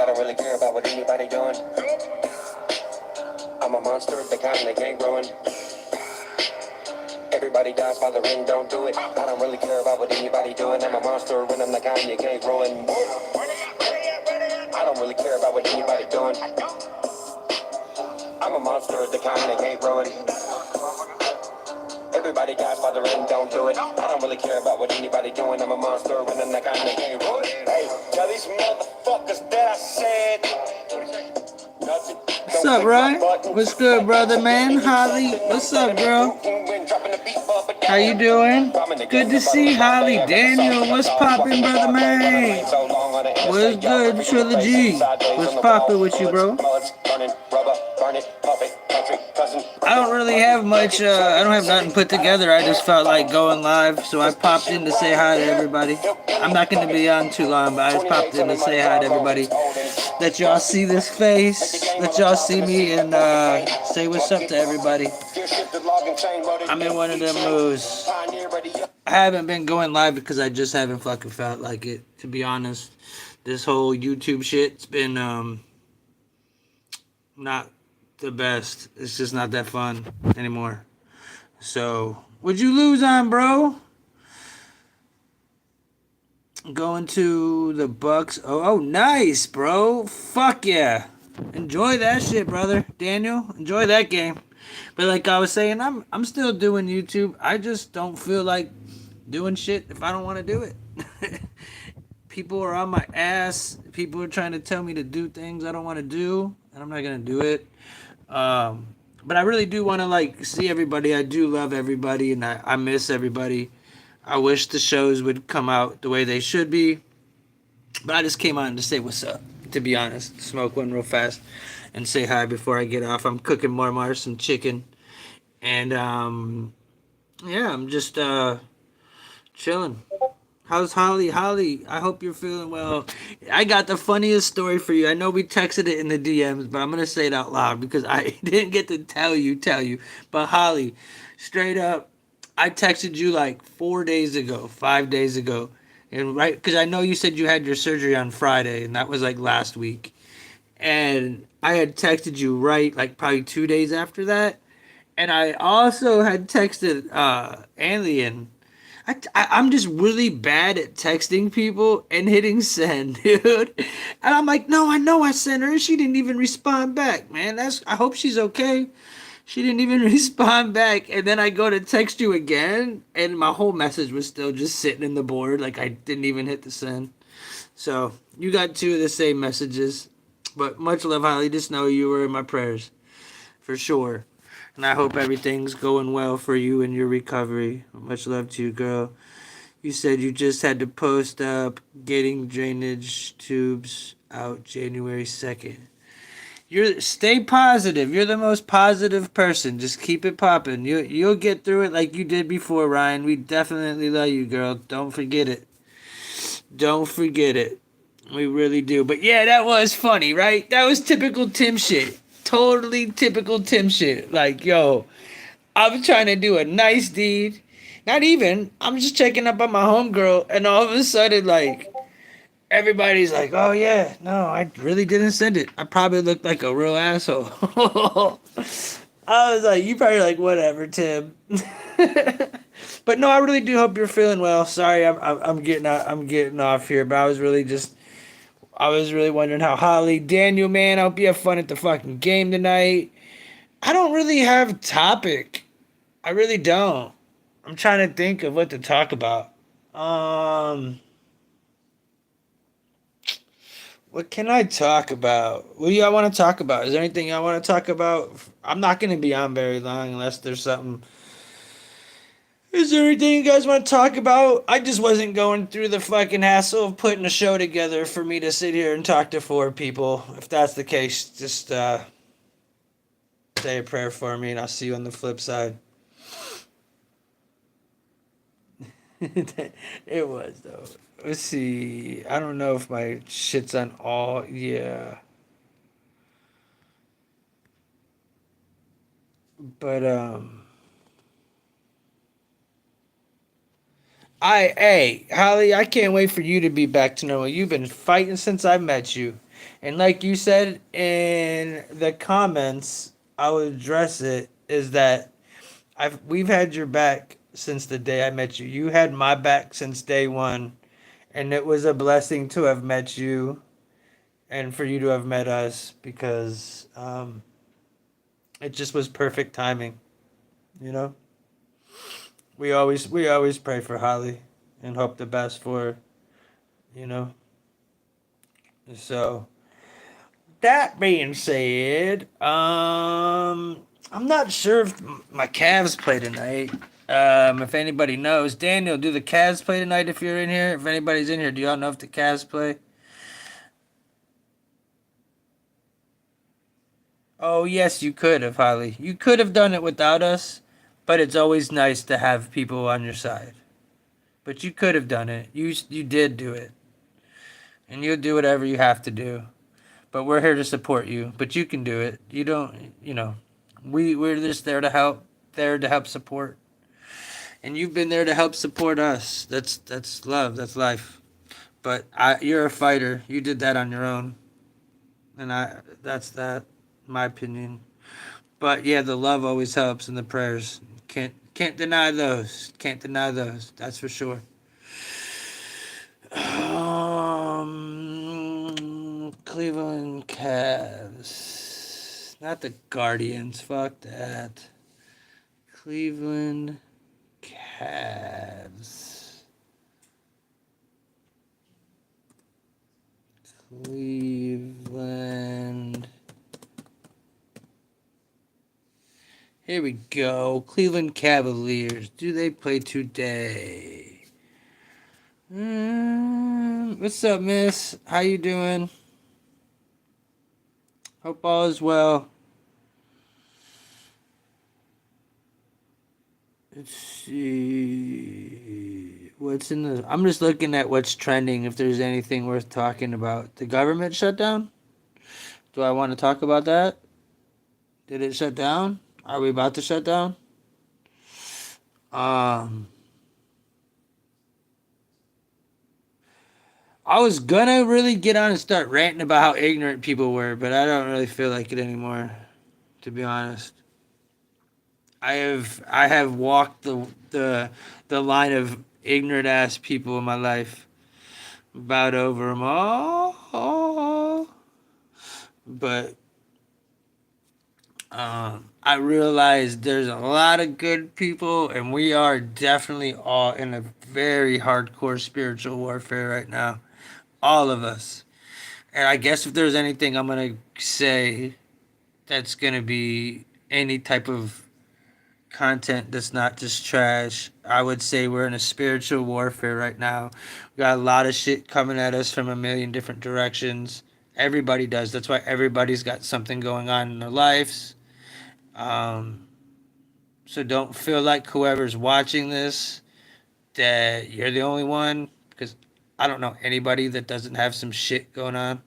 I don't really care about what anybody doing. I'm a monster, the kind that can't ruin. Everybody dies by the ring, don't do it. I don't really care about what anybody doing. I'm a monster when I'm the kind you can't ruin. I don't really care about what anybody doing. I'm a monster, the kind that can't ruin. Everybody dies by the ring, don't do it. I don't really care about what anybody doing. I'm a monster when I'm the kind that can't ruin. Hey, tell these motherfuckers that I said nothing. What's up, Ryan? What's good, brother, man? Holly, what's up, bro? How you doing? Good to see Holly. Daniel, what's poppin', brother, man? What's good, Trilogy? What's poppin' with you, bro? I don't really have much, I don't have nothing put together. I just felt like going live, so I popped in to say hi to everybody. I'm not going to be on too long, but I just popped in to say hi to everybody. Let y'all see this face, let y'all see me, and say what's up to everybody. I'm in one of them moods. I haven't been going live because I just haven't fucking felt like it, to be honest. This whole YouTube shit's been, not the best. It's just not that fun anymore. So, what'd you lose on, bro? Going to the Bucks. Oh, nice, bro. Fuck yeah. Enjoy that shit, brother. Daniel, enjoy that game. But like I was saying, I'm still doing YouTube. I just don't feel like doing shit if I don't want to do it. People are on my ass. People are trying to tell me to do things I don't want to do, and I'm not gonna do it. But I really do want to like see everybody. I do love everybody, and I miss everybody. I wish the shows would come out the way they should be. But I just came on to say what's up, to be honest. Smoke one real fast and say hi before I get off. I'm cooking more some chicken. And yeah, I'm just chilling. How's Holly? Holly, I hope you're feeling well. I got the funniest story for you. I know we texted it in the DMs, but I'm going to say it out loud because I didn't get to tell you. But Holly, straight up, I texted you like 4 days ago, 5 days ago. And right, because I know you said you had your surgery on Friday, and that was like last week. And I had texted you right, like probably 2 days after that. And I also had texted Alien. I'm just really bad at texting people and hitting send, dude. And I'm like, no, I know I sent her. She didn't even respond back, man. I hope she's okay. She didn't even respond back. And then I go to text you again, and my whole message was still just sitting in the board. Like I didn't even hit the send. So you got two of the same messages. But much love, Holly. Just know you were in my prayers. For sure. And I hope everything's going well for you in your recovery. Much love to you, girl. You said you just had to post up getting drainage tubes out January 2nd. Stay positive. You're the most positive person. Just keep it popping. You'll get through it like you did before, Ryan. We definitely love you, girl. Don't forget it. Don't forget it. We really do. But yeah, that was funny, right? That was typical Tim shit. Totally typical Tim shit. Like, yo, I'm trying to do a nice deed. Not even. I'm just checking up on my homegirl, and all of a sudden, like, everybody's like, oh, yeah, no, I really didn't send it. I probably looked like a real asshole. I was like, you probably like, whatever, Tim. But no, I really do hope you're feeling well. Sorry, I'm getting off here, but I was really wondering how Holly, Daniel, man, I hope you have fun at the fucking game tonight. I don't really have a topic. I really don't. I'm trying to think of what to talk about. What can I talk about? What do y'all want to talk about? Is there anything y'all want to talk about? I'm not going to be on very long unless there's something. Is there anything you guys want to talk about? I just wasn't going through the fucking hassle of putting a show together for me to sit here and talk to four people. If that's the case, just say a prayer for me and I'll see you on the flip side. It was, though. Let's see. I don't know if my shit's on all. Yeah. But, hey, Holly, I can't wait for you to be back to normal. You've been fighting since I met you. And like you said in the comments, I would address it, is that we've had your back since the day I met you. You had my back since day one, and it was a blessing to have met you and for you to have met us, because it just was perfect timing, you know. We always pray for Holly and hope the best for her, you know. So that being said, I'm not sure if my Cavs play tonight. If anybody knows, Daniel, do the Cavs play tonight? If you're in here, if anybody's in here, do y'all know if the Cavs play? Oh yes, you could have, Holly. You could have done it without us, but it's always nice to have people on your side. But you could have done it. You did do it, and you'll do whatever you have to do. But we're here to support you. But you can do it. You don't. You know, we're just there to help. There to help support. And you've been there to help support us. That's love. That's life. But you're a fighter. You did that on your own, and that's that. My opinion. But yeah, the love always helps, and the prayers can't deny those. Can't deny those. That's for sure. Cleveland Cavs, not the Guardians. Fuck that. Cleveland Cavs. Cleveland. Here we go. Cleveland Cavaliers. Do they play today? What's up, miss? How you doing? Hope all is well. Let's see. What's in the... I'm just looking at what's trending, if there's anything worth talking about. The government shutdown? Do I want to talk about that? Did it shut down? Are we about to shut down? Um, I was gonna really get on and start ranting about how ignorant people were, but I don't really feel like it anymore, to be honest. I have walked the line of ignorant ass people in my life, about over them all, but I realized there's a lot of good people, and we are definitely all in a very hardcore spiritual warfare right now, all of us. And I guess if there's anything I'm gonna say that's gonna be any type of content that's not just trash, I would say we're in a spiritual warfare right now. We got a lot of shit coming at us from a million different directions. Everybody does. That's why everybody's got something going on in their lives. Um, so don't feel like whoever's watching this that you're the only one, because I don't know anybody that doesn't have some shit going on.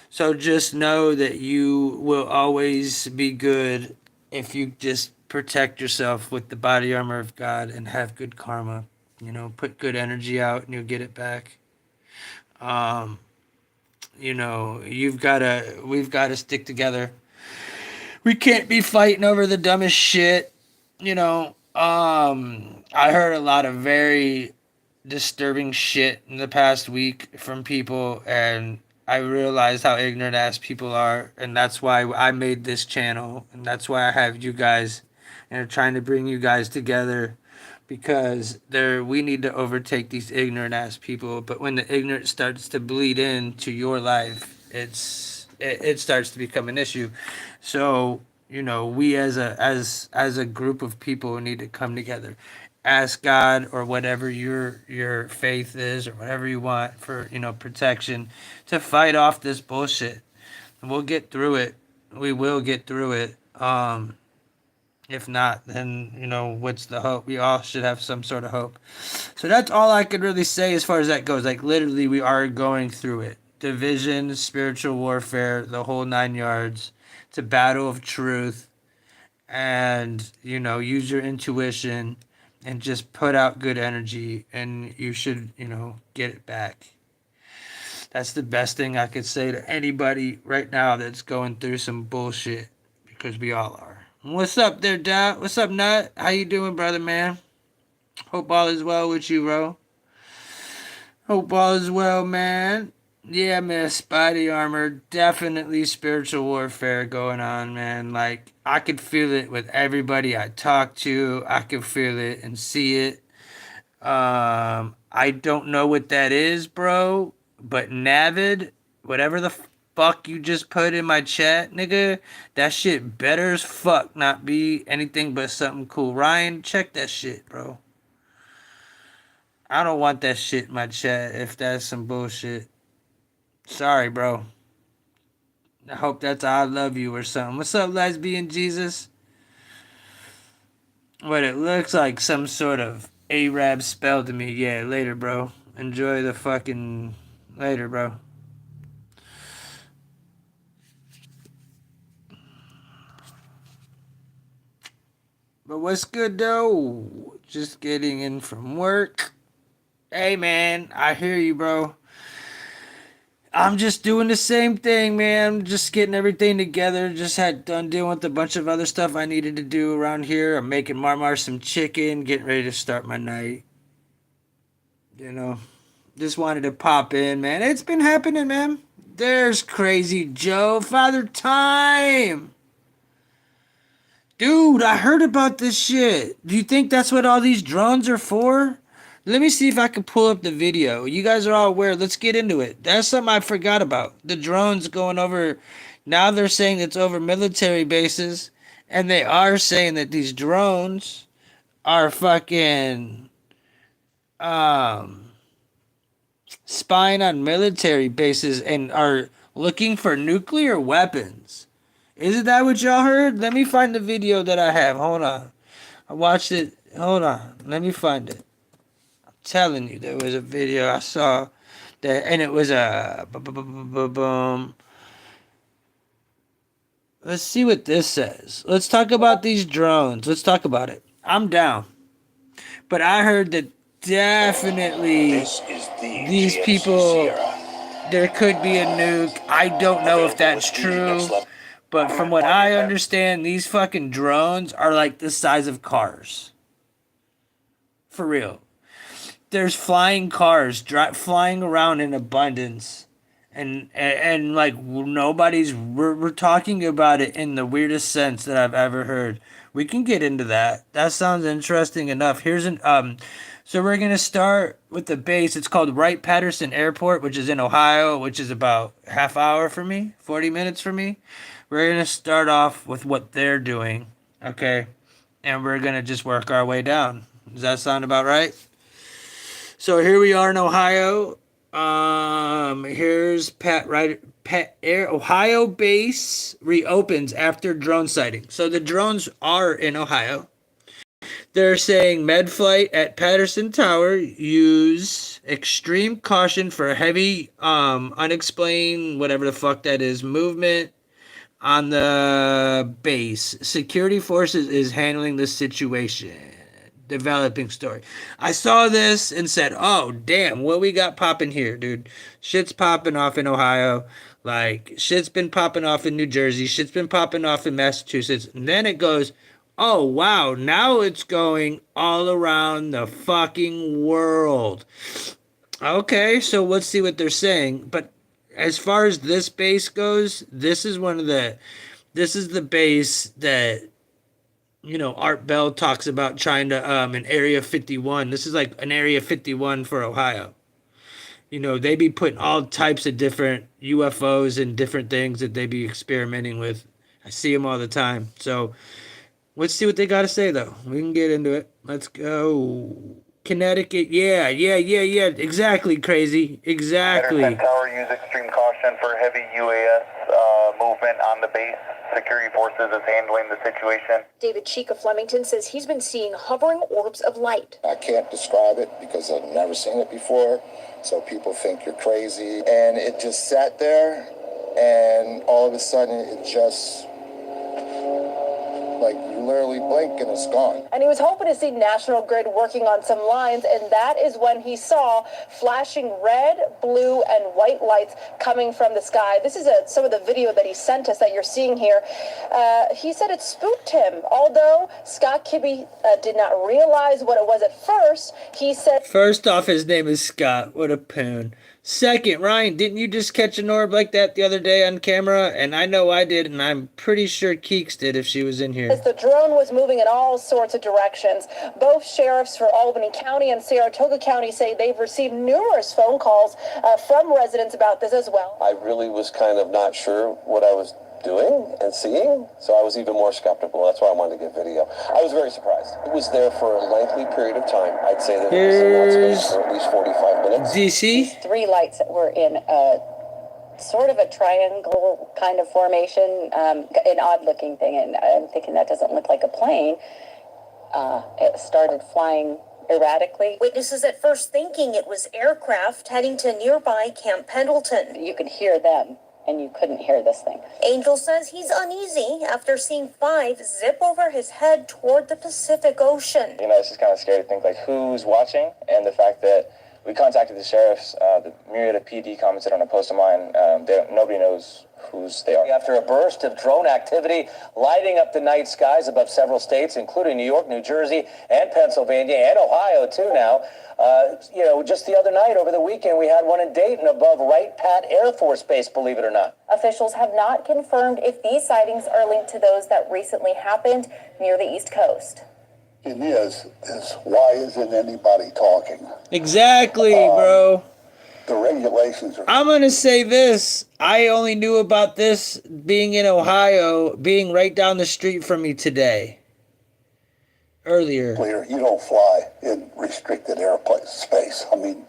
So just know that you will always be good if you just protect yourself with the body armor of God and have good karma. You know, put good energy out and you'll get it back. Um, you know, we've gotta stick together. We can't be fighting over the dumbest shit. You know, I heard a lot of very disturbing shit in the past week from people, and I realized how ignorant ass people are, and that's why I made this channel, and that's why I have you guys, and I'm trying to bring you guys together, because we need to overtake these ignorant ass people. But when the ignorance starts to bleed into your life, it starts to become an issue. So you know, we as a group of people need to come together, ask God or whatever your faith is, or whatever you want, for protection, to fight off this bullshit. And we'll get through it. We will get through it. If not, then what's the hope? We all should have some sort of hope. So that's all I could really say as far as that goes. Like, literally, we are going through it. Division, spiritual warfare, the whole 9 yards. It's a battle of truth. And use your intuition and just put out good energy, and you should get it back. That's the best thing I could say to anybody right now that's going through some bullshit, because we all are. What's up there, Dad? What's up, Nut? How you doing, brother, man? Hope all is well with you, bro. Hope all is well, man. Yeah, man, Spidey armor. Definitely spiritual warfare going on, man. Like, I could feel it with everybody I talk to. I could feel it and see it. I don't know what that is, bro. But Navid, whatever the fuck you just put in my chat, nigga, that shit better as fuck not be anything but something cool. Ryan, check that shit, bro. I don't want that shit in my chat if that's some bullshit. Sorry, bro. I hope that's I love you or something. What's up, lesbian Jesus? What it looks like some sort of Arab spell to me. Yeah, later, bro. Enjoy the fucking later, bro. But what's good though? Just getting in from work. Hey man, I hear you, bro. I'm just doing the same thing, man. Just getting everything together. Just had done dealing with a bunch of other stuff I needed to do around here. I'm making Marmar some chicken, getting ready to start my night. You know, just wanted to pop in, man. It's been happening, man. There's Crazy Joe, Father Time. Dude, I heard about this shit. Do you think that's what all these drones are for? Let me see if I can pull up the video. You guys are all aware. Let's get into it. That's something I forgot about. The drones going over. Now they're saying it's over military bases. And they are saying that these drones are fucking spying on military bases and are looking for nuclear weapons. Isn't that what y'all heard? Let me find the video that I have. Hold on. I watched it. Hold on. Let me find it. I'm telling you, there was a video I saw that, and it was a boom. Let's see what this says. Let's talk about these drones. Let's talk about it. I'm down. But I heard that definitely these people, there could be a nuke. I don't know if that's true. But from what I understand, these fucking drones are like the size of cars. For real. There's flying cars flying around in abundance. And like nobody's we're talking about it in the weirdest sense that I've ever heard. We can get into that. That sounds interesting enough. Here's an so we're gonna start with the base. It's called Wright-Patterson Airport, which is in Ohio, which is about half hour for me, 40 minutes for me. We're gonna start off with what they're doing, okay, and we're gonna just work our way down. Does that sound about right? So here we are in Ohio. Here's Ohio base reopens after drone sighting. So the drones are in Ohio. They're saying Medflight at Patterson Tower use extreme caution for heavy unexplained whatever the fuck that is movement on the base. Security forces is handling the situation. Developing story. I saw this and said, "Oh damn, what we got popping here, dude? Shit's popping off in Ohio. Like shit's been popping off in New Jersey. Shit's been popping off in Massachusetts." And then it goes, "Oh wow, now it's going all around the fucking world." Okay, so let's see what they're saying. But as far as this base goes, this is the base that Art Bell talks about trying to in Area 51. This is like an Area 51 for Ohio. They be putting all types of different UFOs and different things that they be experimenting with. I see them all the time. So let's see what they got to say though. We can get into it. Let's go. Connecticut. Yeah. Exactly, crazy. Exactly. Patterson Tower use extreme caution for heavy UAS movement on the base. Security forces is handling the situation. David Cheek of Flemington says he's been seeing hovering orbs of light. I can't describe it because I've never seen it before, so people think you're crazy. And it just sat there, and all of a sudden it just, like, you literally blink and it's gone. And he was hoping to see National Grid working on some lines, and that is when he saw flashing red, blue, and white lights coming from the sky. This is some of the video that he sent us that you're seeing here. He said it spooked him, although Scott Kibbe did not realize what it was at first. He said... First off, his name is Scott. What a poon. Second, Ryan, didn't you just catch an orb like that the other day on camera? And I know I did, and I'm pretty sure Keeks did if she was in here. The drone was moving in all sorts of directions. Both sheriffs for Albany County and Saratoga County say they've received numerous phone calls from residents about this as well. I really was kind of not sure what I was doing and seeing, so I was even more skeptical. That's why I wanted to get video. I was very surprised. It was there for a lengthy period of time. I'd say that it was in that space for at least 45 minutes. DC? Three lights that were in a sort of a triangle kind of formation, an odd-looking thing, and I'm thinking that doesn't look like a plane. It started flying erratically. Witnesses at first thinking it was aircraft heading to nearby Camp Pendleton. You could hear them, and you couldn't hear this thing. Angel says he's uneasy after seeing 5 zip over his head toward the Pacific Ocean. You know, it's just kind of scary to think, like, who's watching, and the fact that we contacted the sheriffs, the myriad of PD commented on a post of mine. Nobody knows whose they are. After a burst of drone activity lighting up the night skies above several states, including New York, New Jersey, and Pennsylvania, and Ohio, too, now. Just the other night, over the weekend, we had one in Dayton above Wright Pat Air Force Base, believe it or not. Officials have not confirmed if these sightings are linked to those that recently happened near the East Coast. It is why isn't anybody talking? Exactly, bro. The regulations are... I'm going to say this. I only knew about this being in Ohio, being right down the street from me today. Earlier. Clear. You don't fly in restricted airspace space. I mean,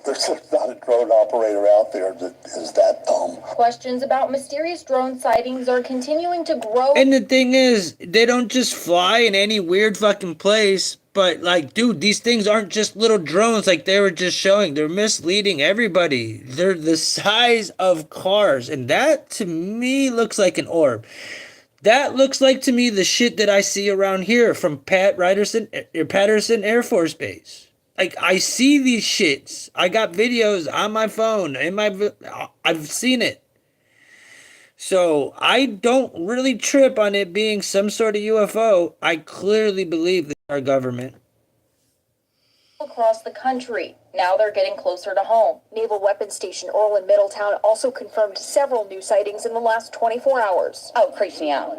there's not a drone operator out there that is that dumb. Questions about mysterious drone sightings are continuing to grow. And the thing is, they don't just fly in any weird fucking place. But, like, dude, these things aren't just little drones like they were just showing. They're misleading everybody. They're the size of cars. And that, to me, looks like an orb. That looks like, to me, the shit that I see around here from Patterson Air Force Base. Like, I see these shits. I got videos on my phone. I've seen it. So, I don't really trip on it being some sort of UFO. I clearly believe that our government. Across the country. Now they're getting closer to home. Naval Weapons Station Orl in Middletown also confirmed several new sightings in the last 24 hours. Oh, it freaks me out.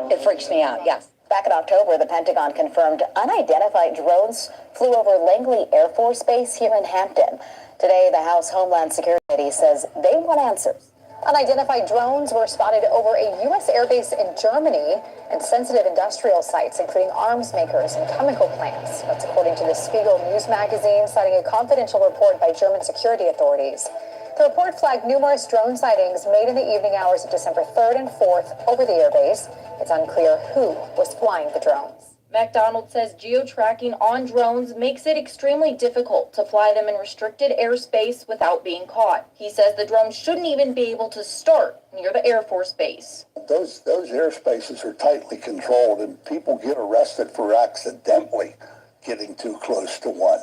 It freaks me out, yes. Back in October, the Pentagon confirmed unidentified drones flew over Langley Air Force Base here in Hampton. Today, the House Homeland Security says they want answers. Unidentified drones were spotted over a U.S. airbase in Germany and sensitive industrial sites, including arms makers and chemical plants. That's according to the Spiegel News magazine, citing a confidential report by German security authorities. The report flagged numerous drone sightings made in the evening hours of December 3rd and 4th over the airbase. It's unclear who was flying the drones. McDonald says geo-tracking on drones makes it extremely difficult to fly them in restricted airspace without being caught. He says the drone shouldn't even be able to start near the Air Force Base. Those airspaces are tightly controlled, and people get arrested for accidentally getting too close to one.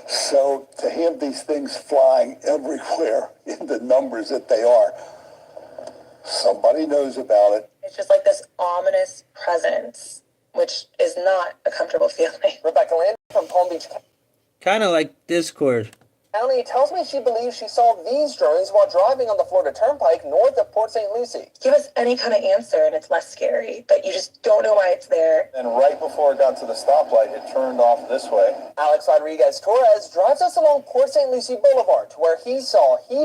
So to have these things flying everywhere in the numbers that they are, somebody knows about it. It's just like this ominous presence, which is not a comfortable feeling. Rebecca Land from Palm Beach Kind of like Discord. County tells me she believes she saw these drones while driving on the Florida Turnpike north of Port St. Lucie. Give us any kind of answer and it's less scary, but you just don't know why it's there. And right before it got to the stoplight, it turned off this way. Alex Rodriguez Torres drives us along Port St. Lucie Boulevard to where he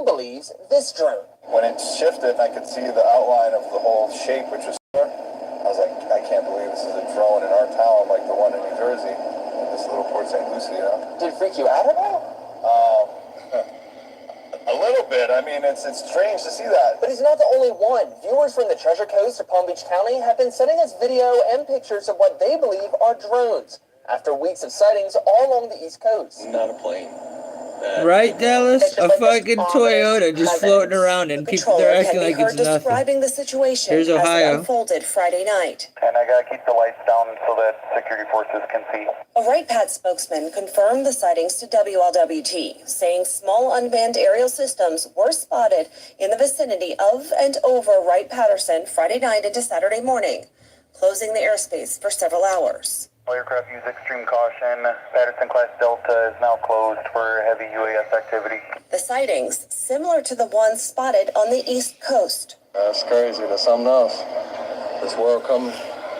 believes, this drone. When it shifted, I could see the outline of the whole shape, which was there. I was like, I can't believe this is a drone in our town like the one in New Jersey, this little Port St. Lucie, you know? Did it freak you out at all? A little bit. I mean, it's strange to see that. But he's not the only one. Viewers from the Treasure Coast of Palm Beach County have been sending us video and pictures of what they believe are drones after weeks of sightings all along the East Coast. Not a plane. Right, Dallas? It's A just like this fucking ominous Toyota just presence. floating around and The people, they're controller acting can be like heard it's nothing. describing the situation Here's as it Ohio. unfolded Friday night. And I gotta keep the lights down so that security forces can see. A Wright Pat spokesman confirmed the sightings to WLWT, saying small unmanned aerial systems were spotted in the vicinity of and over Wright-Patterson Friday night into Saturday morning, closing the airspace for several hours. All aircraft use extreme caution. Patterson-class Delta is now closed for heavy UAS activity. The sightings, similar to the ones spotted on the East Coast. That's crazy. That's something else. This world come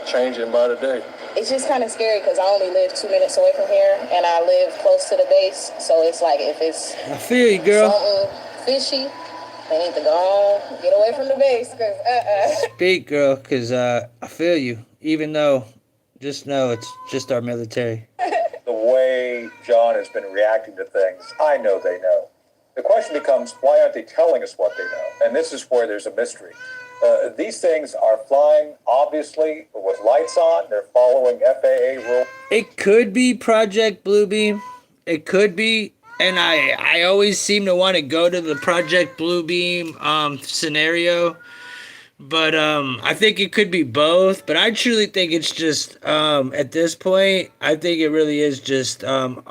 changing by the day. It's just kind of scary because I only live 2 minutes away from here, and I live close to the base. So it's like if it's I feel you, girl. something fishy, they need to go on, get away from the base. Cause Speak, girl, because I feel you. Even though, just know it's just our military. The way John has been reacting to things, I know they know. The question becomes, why aren't they telling us what they know? And this is where there's a mystery. These things are flying, obviously, with lights on. They're following FAA rules. It could be Project Bluebeam. It could be. And I always seem to want to go to the Project Bluebeam scenario. But I think it could be both. But I truly think it's just, at this point, I think it really is just them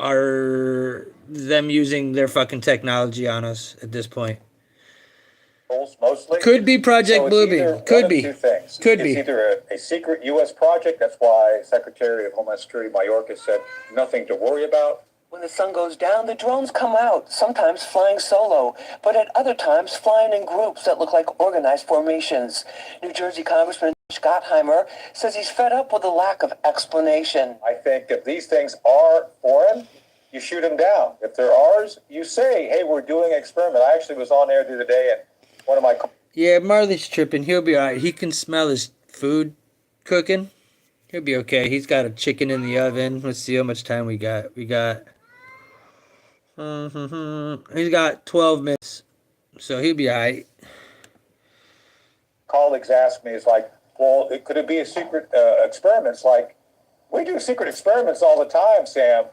using their fucking technology on us at this point. Mostly. Could be Project Bluebeam. Could be. Two things. Could it's be. either a secret U.S. project. That's why Secretary of Homeland Security Mayorkas said nothing to worry about. When the sun goes down, the drones come out, sometimes flying solo, but at other times flying in groups that look like organized formations. New Jersey Congressman Schottheimer says he's fed up with the lack of explanation. I think if these things are foreign, you shoot them down. If they're ours, you say, hey, we're doing an experiment. I actually was on air the other day, and one of my... Yeah, Marley's tripping. He'll be all right. He can smell his food cooking. He'll be okay. He's got a chicken in the oven. Let's see how much time we got. He's got 12 minutes, so he'll be all right. Colleagues ask me, it's like, well, could it be a secret experiment? It's like, we do secret experiments all the time, Sam.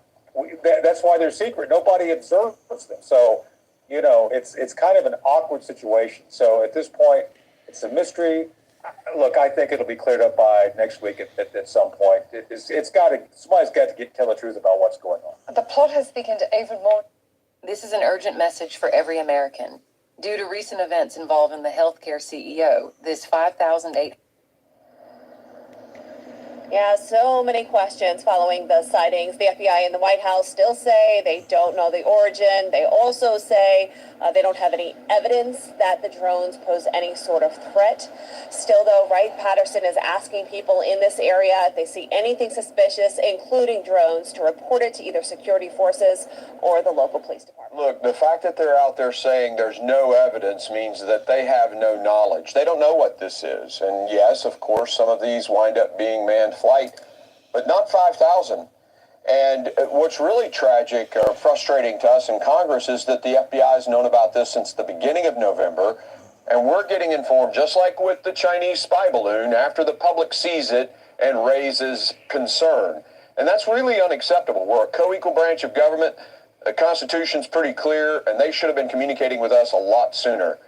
That's why they're secret. Nobody observes them. So, you know, it's kind of an awkward situation. So at this point, it's a mystery. Look, I think it'll be cleared up by next week at some point. Somebody's got to tell the truth about what's going on. The plot has thickened even more. This is an urgent message for every American. Due to recent events involving the healthcare CEO, this 5,008. Yeah, so many questions following the sightings. The FBI and the White House still say they don't know the origin. They also say they don't have any evidence that the drones pose any sort of threat. Still, though, Wright-Patterson is asking people in this area if they see anything suspicious, including drones, to report it to either security forces or the local police department. Look, the fact that they're out there saying there's no evidence means that they have no knowledge. They don't know what this is. And yes, of course, some of these wind up being manned flight, but not 5,000. And what's really tragic or frustrating to us in Congress is that the FBI has known about this since the beginning of November, and we're getting informed, just like with the Chinese spy balloon, after the public sees it and raises concern. And that's really unacceptable. We're a co-equal branch of government. The Constitution's pretty clear, and they should have been communicating with us a lot sooner.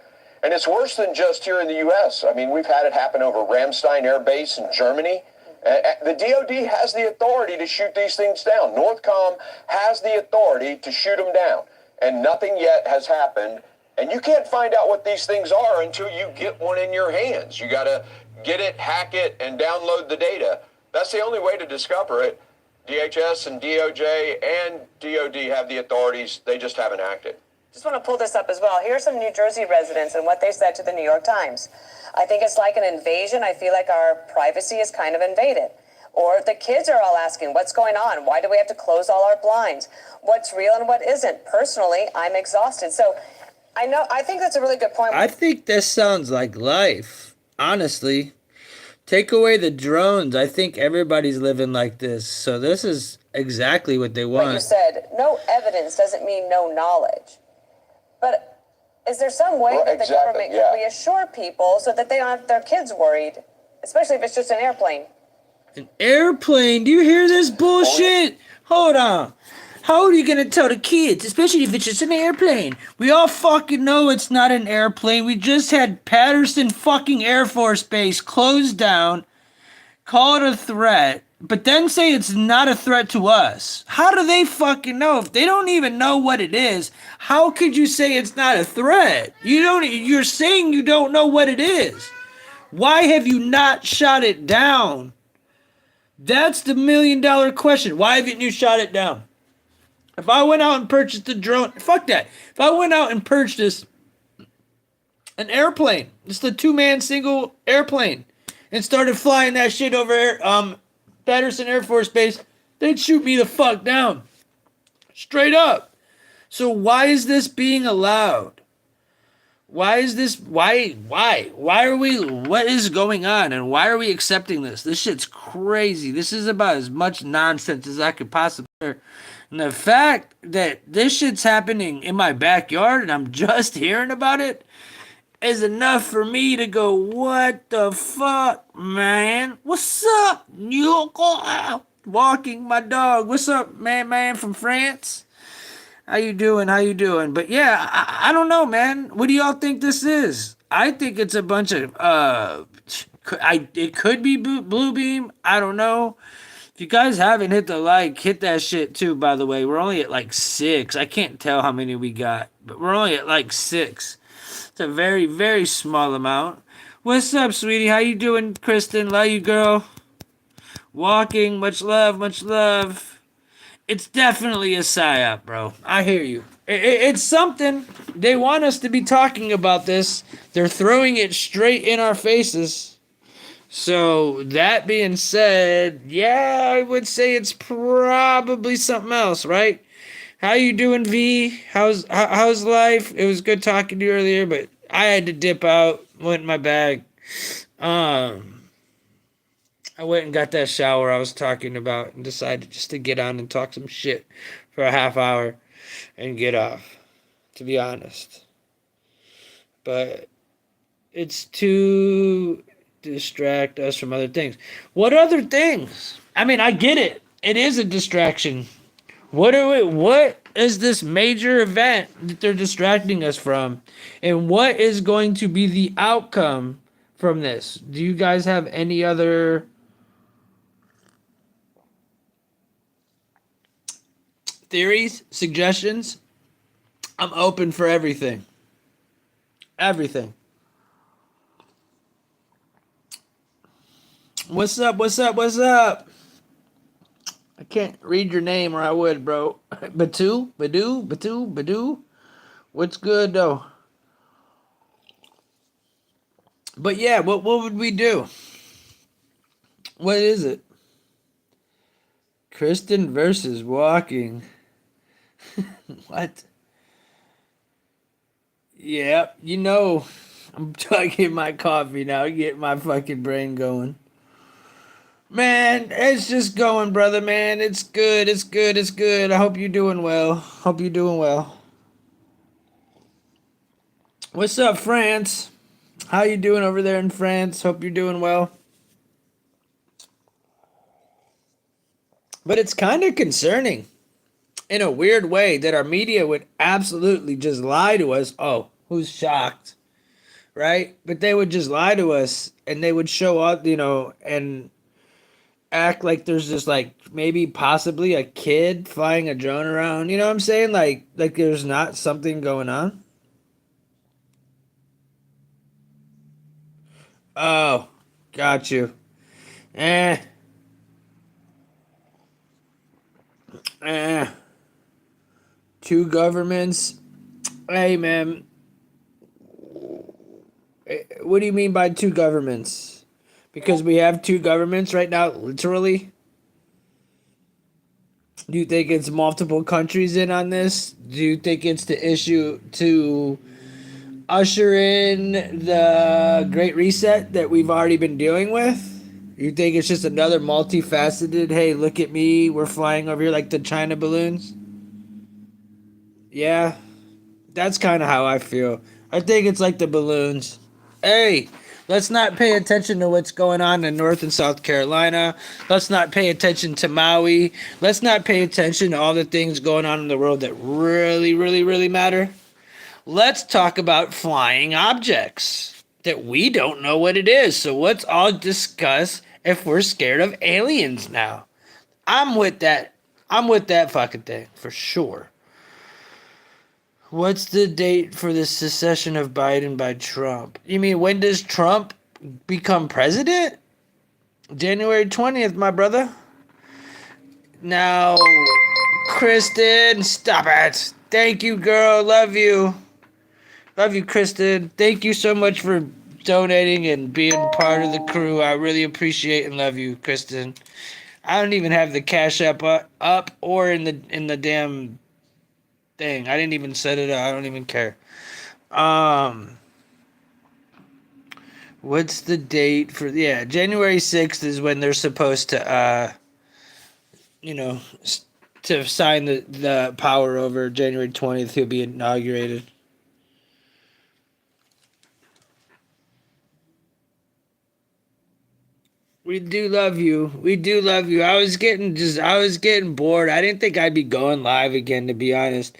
And it's worse than just here in the U.S. I mean, we've had it happen over Ramstein Air Base in Germany. The DOD has the authority to shoot these things down. Northcom has the authority to shoot them down. And nothing yet has happened. And you can't find out what these things are until you get one in your hands. You got to get it, hack it, and download the data. That's the only way to discover it. DHS and DOJ and DOD have the authorities. They just haven't acted. Just want to pull this up as well. Here are some New Jersey residents and what they said to the New York Times. I think it's like an invasion. I feel like our privacy is kind of invaded. Or the kids are all asking, what's going on? Why do we have to close all our blinds? What's real and what isn't? Personally, I'm exhausted. So I think that's a really good point. I think this sounds like life, honestly. Take away the drones. I think everybody's living like this. So this is exactly what they want. But you said no evidence doesn't mean no knowledge. But is there some way that the government could reassure people so that they don't have their kids worried, especially if it's just an airplane? An airplane? Do you hear this bullshit? Hold on. How are you gonna tell the kids, especially if it's just an airplane? We all fucking know it's not an airplane. We just had Patterson fucking Air Force Base closed down, call it a threat, but then say it's not a threat to us. How do they fucking know? If they don't even know what it is, how could you say it's not a threat? You're saying you don't know what it is. Why have you not shot it down? That's the $1,000,000 question. Why haven't you shot it down? If I went out and purchased a drone, fuck that. If I went out and purchased an airplane, just a 2-man single airplane, and started flying that shit over Patterson Air Force Base, they'd shoot me the fuck down. Straight up. So why is this being allowed? Why is this, why are we, what is going on, and why are we accepting this? This shit's crazy. This is about as much nonsense as I could possibly hear. And the fact that this shit's happening in my backyard and I'm just hearing about it is enough for me to go, what the fuck, man? What's up? You walking my dog. What's up, man from France? How you doing? But yeah, I don't know, man. What do y'all think this is? I think it's a bunch of, it could be Blue Beam. I don't know. If you guys haven't hit the like, hit that shit too, by the way. We're only at like 6. I can't tell how many we got, but we're only at like 6. It's a very, very small amount. What's up, sweetie? How you doing, Kristen? Love you, girl. Walking, much love, much love. It's definitely a psyop, bro. I hear you. It's something. They want us to be talking about this. They're throwing it straight in our faces. So, that being said, yeah, I would say it's probably something else, right? How you doing, V? How's life? It was good talking to you earlier, but I had to dip out. Went in my bag. I went and got that shower I was talking about and decided just to get on and talk some shit for a half hour and get off, to be honest. But it's to distract us from other things. What other things? I mean, I get it. It is a distraction. What is this major event that they're distracting us from? And what is going to be the outcome from this? Do you guys have any other theories, suggestions? I'm open for everything. Everything. What's up? I can't read your name or I would, bro. Badu. What's good, though? But yeah, what would we do? What is it? Kristen versus walking. What? Yeah, I'm talking my coffee now, get my fucking brain going. Man, it's just going, brother, man. It's good. I hope you're doing well. What's up, France? How you doing over there in France? Hope you're doing well. But it's kind of concerning in a weird way that our media would absolutely just lie to us. Oh, who's shocked? Right? But they would just lie to us and they would show up, and act like there's just like maybe possibly a kid flying a drone around. You know what I'm saying? Like there's not something going on. Oh, got you. Eh. Two governments. Hey, man. What do you mean by two governments? Because we have two governments right now, literally? Do you think it's multiple countries in on this? Do you think it's the issue to usher in the Great Reset that we've already been dealing with? You think it's just another multifaceted, hey, look at me, we're flying over here like the China balloons? Yeah, that's kind of how I feel. I think it's like the balloons. Hey, Let's not pay attention to what's going on in North and South Carolina. Let's not pay attention to Maui. Let's not pay attention to all the things going on in the world that really, really, really matter. Let's talk about flying objects that we don't know what it is. So let's all discuss if we're scared of aliens now. I'm with that. I'm with that fucking thing for sure. What's the date for the secession of Biden by Trump? You mean when does Trump become president? January 20th, my brother. Now, Kristen, stop it. Thank you, girl. Love you. Love you, Kristen. Thank you so much for donating and being part of the crew. I really appreciate and love you, Kristen. I don't even have the Cash App up or in the damn thing. I didn't even set it up. I don't even care. What's the date for? Yeah, January 6th is when they're supposed to to sign the power over. January 20th he'll be inaugurated. We do love you. We do love you. I was getting bored. I didn't think I'd be going live again, to be honest.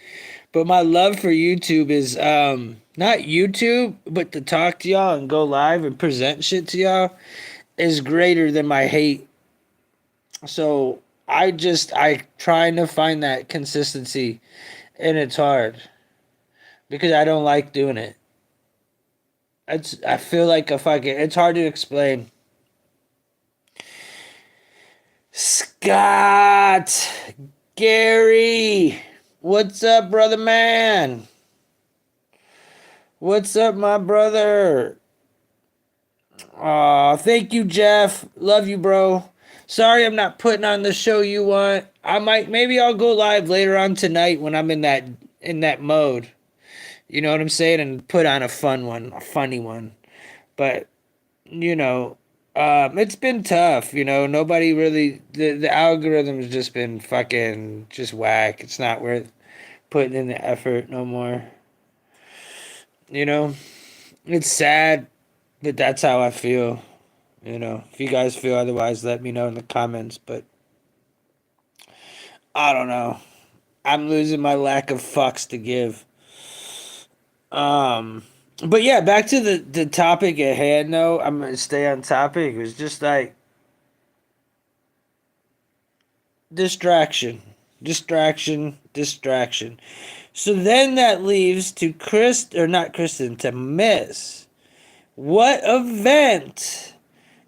But my love for YouTube is not YouTube, but to talk to y'all and go live and present shit to y'all is greater than my hate. So I trying to find that consistency, and it's hard because I don't like doing it. I feel like it's hard to explain. Scott, Gary, what's up, brother man? What's up, my brother? Aw, thank you, Jeff. Love you, bro. Sorry I'm not putting on the show you want. Maybe I'll go live later on tonight when I'm in that mode. You know what I'm saying? And put on a funny one. But, it's been tough, nobody really, the algorithm's just been fucking just whack. It's not worth putting in the effort no more. It's sad, but that's how I feel. If you guys feel otherwise, let me know in the comments, but I don't know. I'm losing my lack of fucks to give. But yeah, back to the topic at hand, though. I'm going to stay on topic. It was just like distraction. So then that leaves to to Miss. What event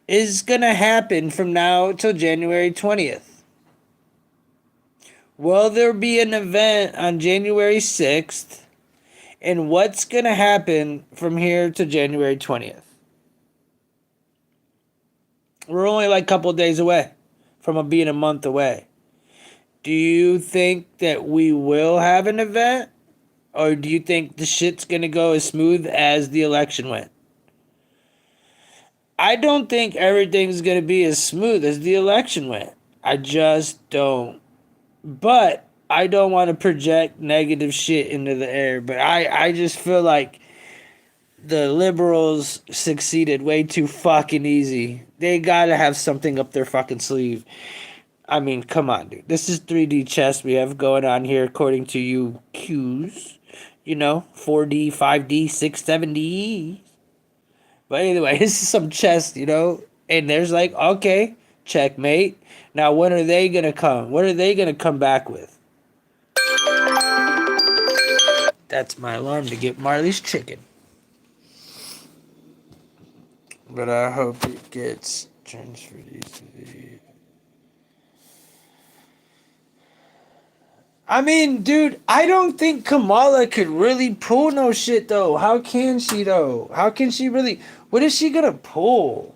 is going to happen from now till January 20th? Will there be an event on January 6th? And what's going to happen from here to January 20th? We're only like a couple of days away from being a month away. Do you think that we will have an event? Or do you think the shit's going to go as smooth as the election went? I don't think everything's going to be as smooth as the election went. I just don't. But I don't want to project negative shit into the air. But I just feel like the liberals succeeded way too fucking easy. They gotta have something up their fucking sleeve. I mean, come on, dude. This is 3D chess we have going on here according to you Qs. 4D, 5D, 6, 7D. But anyway, this is some chess, And there's like, okay, checkmate. Now, when are they going to come? What are they going to come back with? That's my alarm to get Marley's chicken. But I hope it gets transferred easily. I mean, dude, I don't think Kamala could really pull no shit, though. How can she, though? How can she really... What is she gonna pull?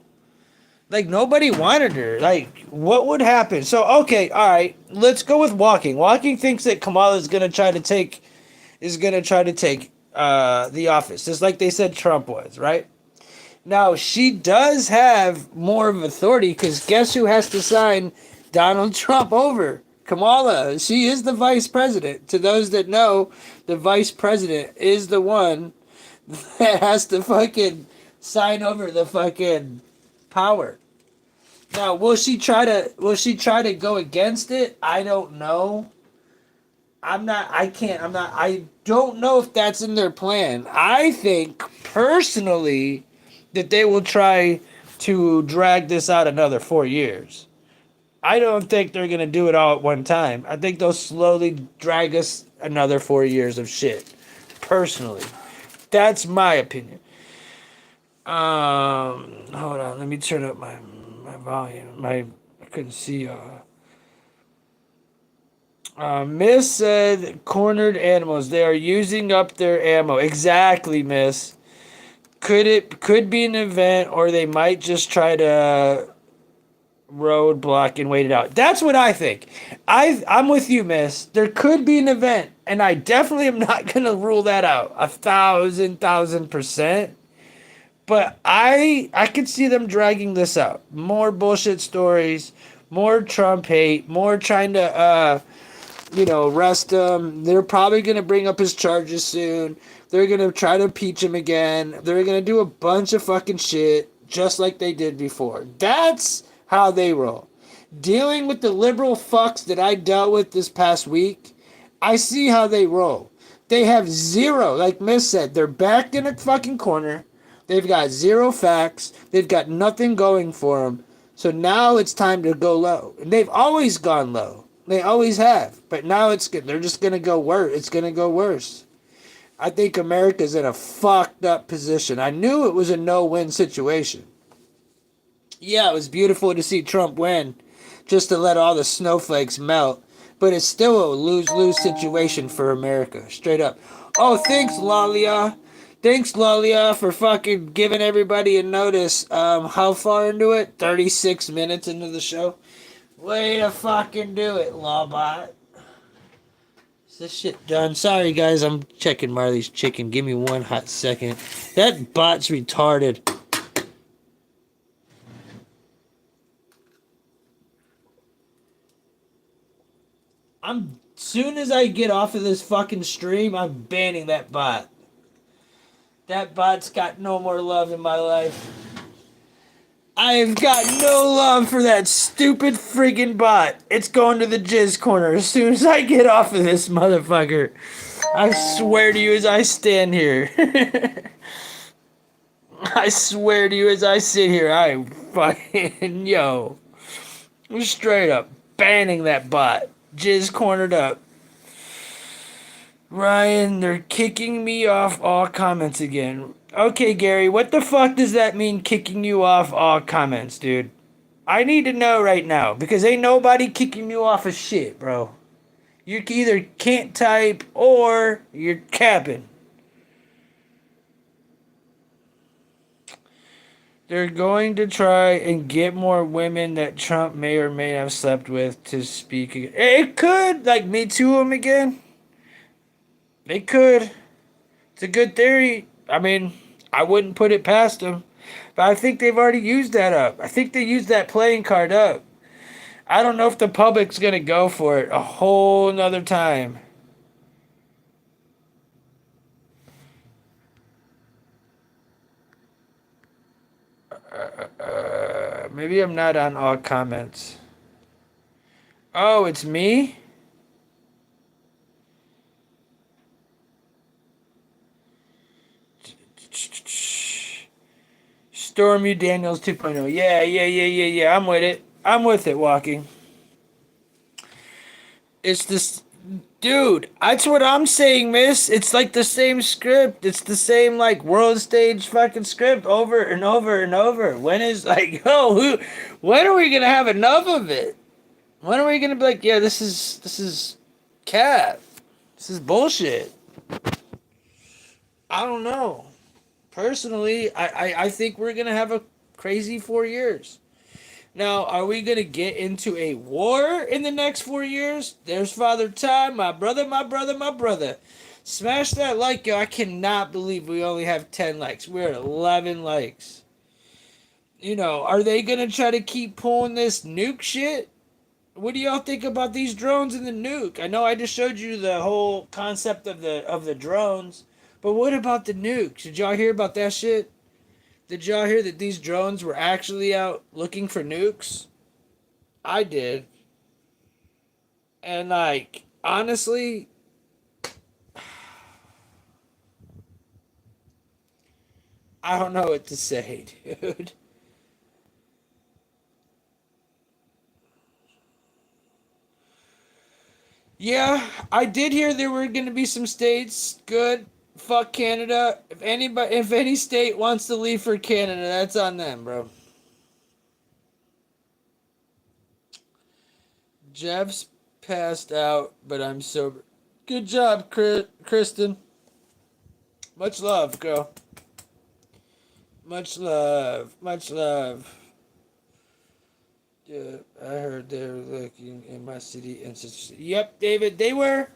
Like, nobody wanted her. Like, what would happen? So, okay, all right. Let's go with Walking. Walking thinks that Kamala is gonna try to take the office, just like they said Trump was, right? Now, she does have more of authority, because guess who has to sign Donald Trump over? Kamala. She is the vice president. To those that know, the vice president is the one that has to fucking sign over the fucking power. Now, will she try to go against it? I don't know. I don't know if that's in their plan. I think personally that they will try to drag this out another 4 years. I don't think they're going to do it all at one time. I think they'll slowly drag us another 4 years of shit. Personally. That's my opinion. Hold on. Let me turn up my volume. I couldn't see. Miss said cornered animals. They are using up their ammo. Exactly, Miss. Could be an event, or they might just try to roadblock and wait it out. That's what I think. I'm with you, Miss. There could be an event, and I definitely am not gonna rule that out 1,000%. But I could see them dragging this out. More bullshit stories, more Trump hate, more trying to arrest him. They're probably going to bring up his charges soon. They're going to try to impeach him again. They're going to do a bunch of fucking shit just like they did before. That's how they roll. Dealing with the liberal fucks that I dealt with this past week, I see how they roll. They have zero, like Miss said, they're backed in a fucking corner. They've got zero facts. They've got nothing going for them. So now it's time to go low. And they've always gone low. They always have. But now they're just going to go worse. It's going to go worse. I think America's in a fucked up position. I knew it was a no-win situation. Yeah, it was beautiful to see Trump win, just to let all the snowflakes melt. But it's still a lose-lose situation for America. Straight up. Oh, thanks, Lalia. Thanks, Lalia, for fucking giving everybody a notice. How far into it? 36 minutes into the show? Way to fucking do it, Lawbot. Is this shit done? Sorry, guys, I'm checking Marley's chicken. Give me one hot second. That bot's retarded. Soon as I get off of this fucking stream, I'm banning that bot. That bot's got no more love in my life. I've got no love for that stupid friggin' bot. It's going to the jizz corner as soon as I get off of this motherfucker. I swear to you as I stand here. I swear to you as I sit here, I fucking, straight up banning that bot. Jizz cornered up. Ryan, they're kicking me off all comments again. Okay, Gary, what the fuck does that mean, kicking you off all comments, dude? I need to know right now, because ain't nobody kicking you off of shit, bro. You either can't type, or you're capping. They're going to try and get more women that Trump may or may have slept with to speak again. It could, like, Me Too him again. They could. It's a good theory. I mean, I wouldn't put it past them. But I think they've already used that up. I think they used that playing card up. I don't know if the public's going to go for it a whole nother time. Maybe I'm not on all comments. Oh, it's me? Stormy Daniels 2.0. Yeah. I'm with it. I'm with it, Walking. It's this... Dude, that's what I'm saying, miss. It's like the same script. It's the same, like, world stage fucking script over and over and over. When is, like, when are we gonna have enough of it? When are we gonna be like, yeah, this is cat. This is bullshit. I don't know. Personally, I think we're going to have a crazy 4 years. Now, are we going to get into a war in the next 4 years? There's Father Time, my brother. Smash that like, yo. I cannot believe we only have 10 likes. We're at 11 likes. Are they going to try to keep pulling this nuke shit? What do y'all think about these drones and the nuke? I know I just showed you the whole concept of the drones. But what about the nukes? Did y'all hear about that shit? Did y'all hear that these drones were actually out looking for nukes? I did. And like, honestly, I don't know what to say, dude. Yeah, I did hear there were going to be some states. Good. Fuck Canada. If any state wants to leave for Canada, that's on them, bro. Jeff's passed out, but I'm sober. Good job, Kristen. Much love, girl. Much love. Much love. Yeah, I heard they were looking in my city and such. Yep, David, they were.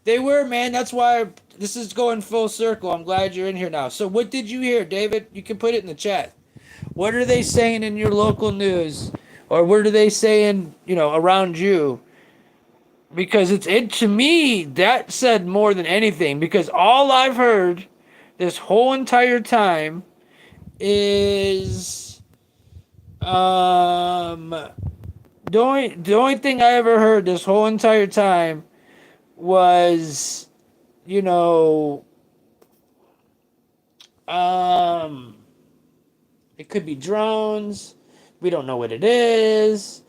They were, man. That's why this is going full circle. I'm glad you're in here now. So, what did you hear, David? You can put it in the chat. What are they saying in your local news, or what are they saying, around you? Because it to me that said more than anything. Because all I've heard this whole entire time is the only thing I ever heard this whole entire time was, you know, it could be drones. We don't know what it is.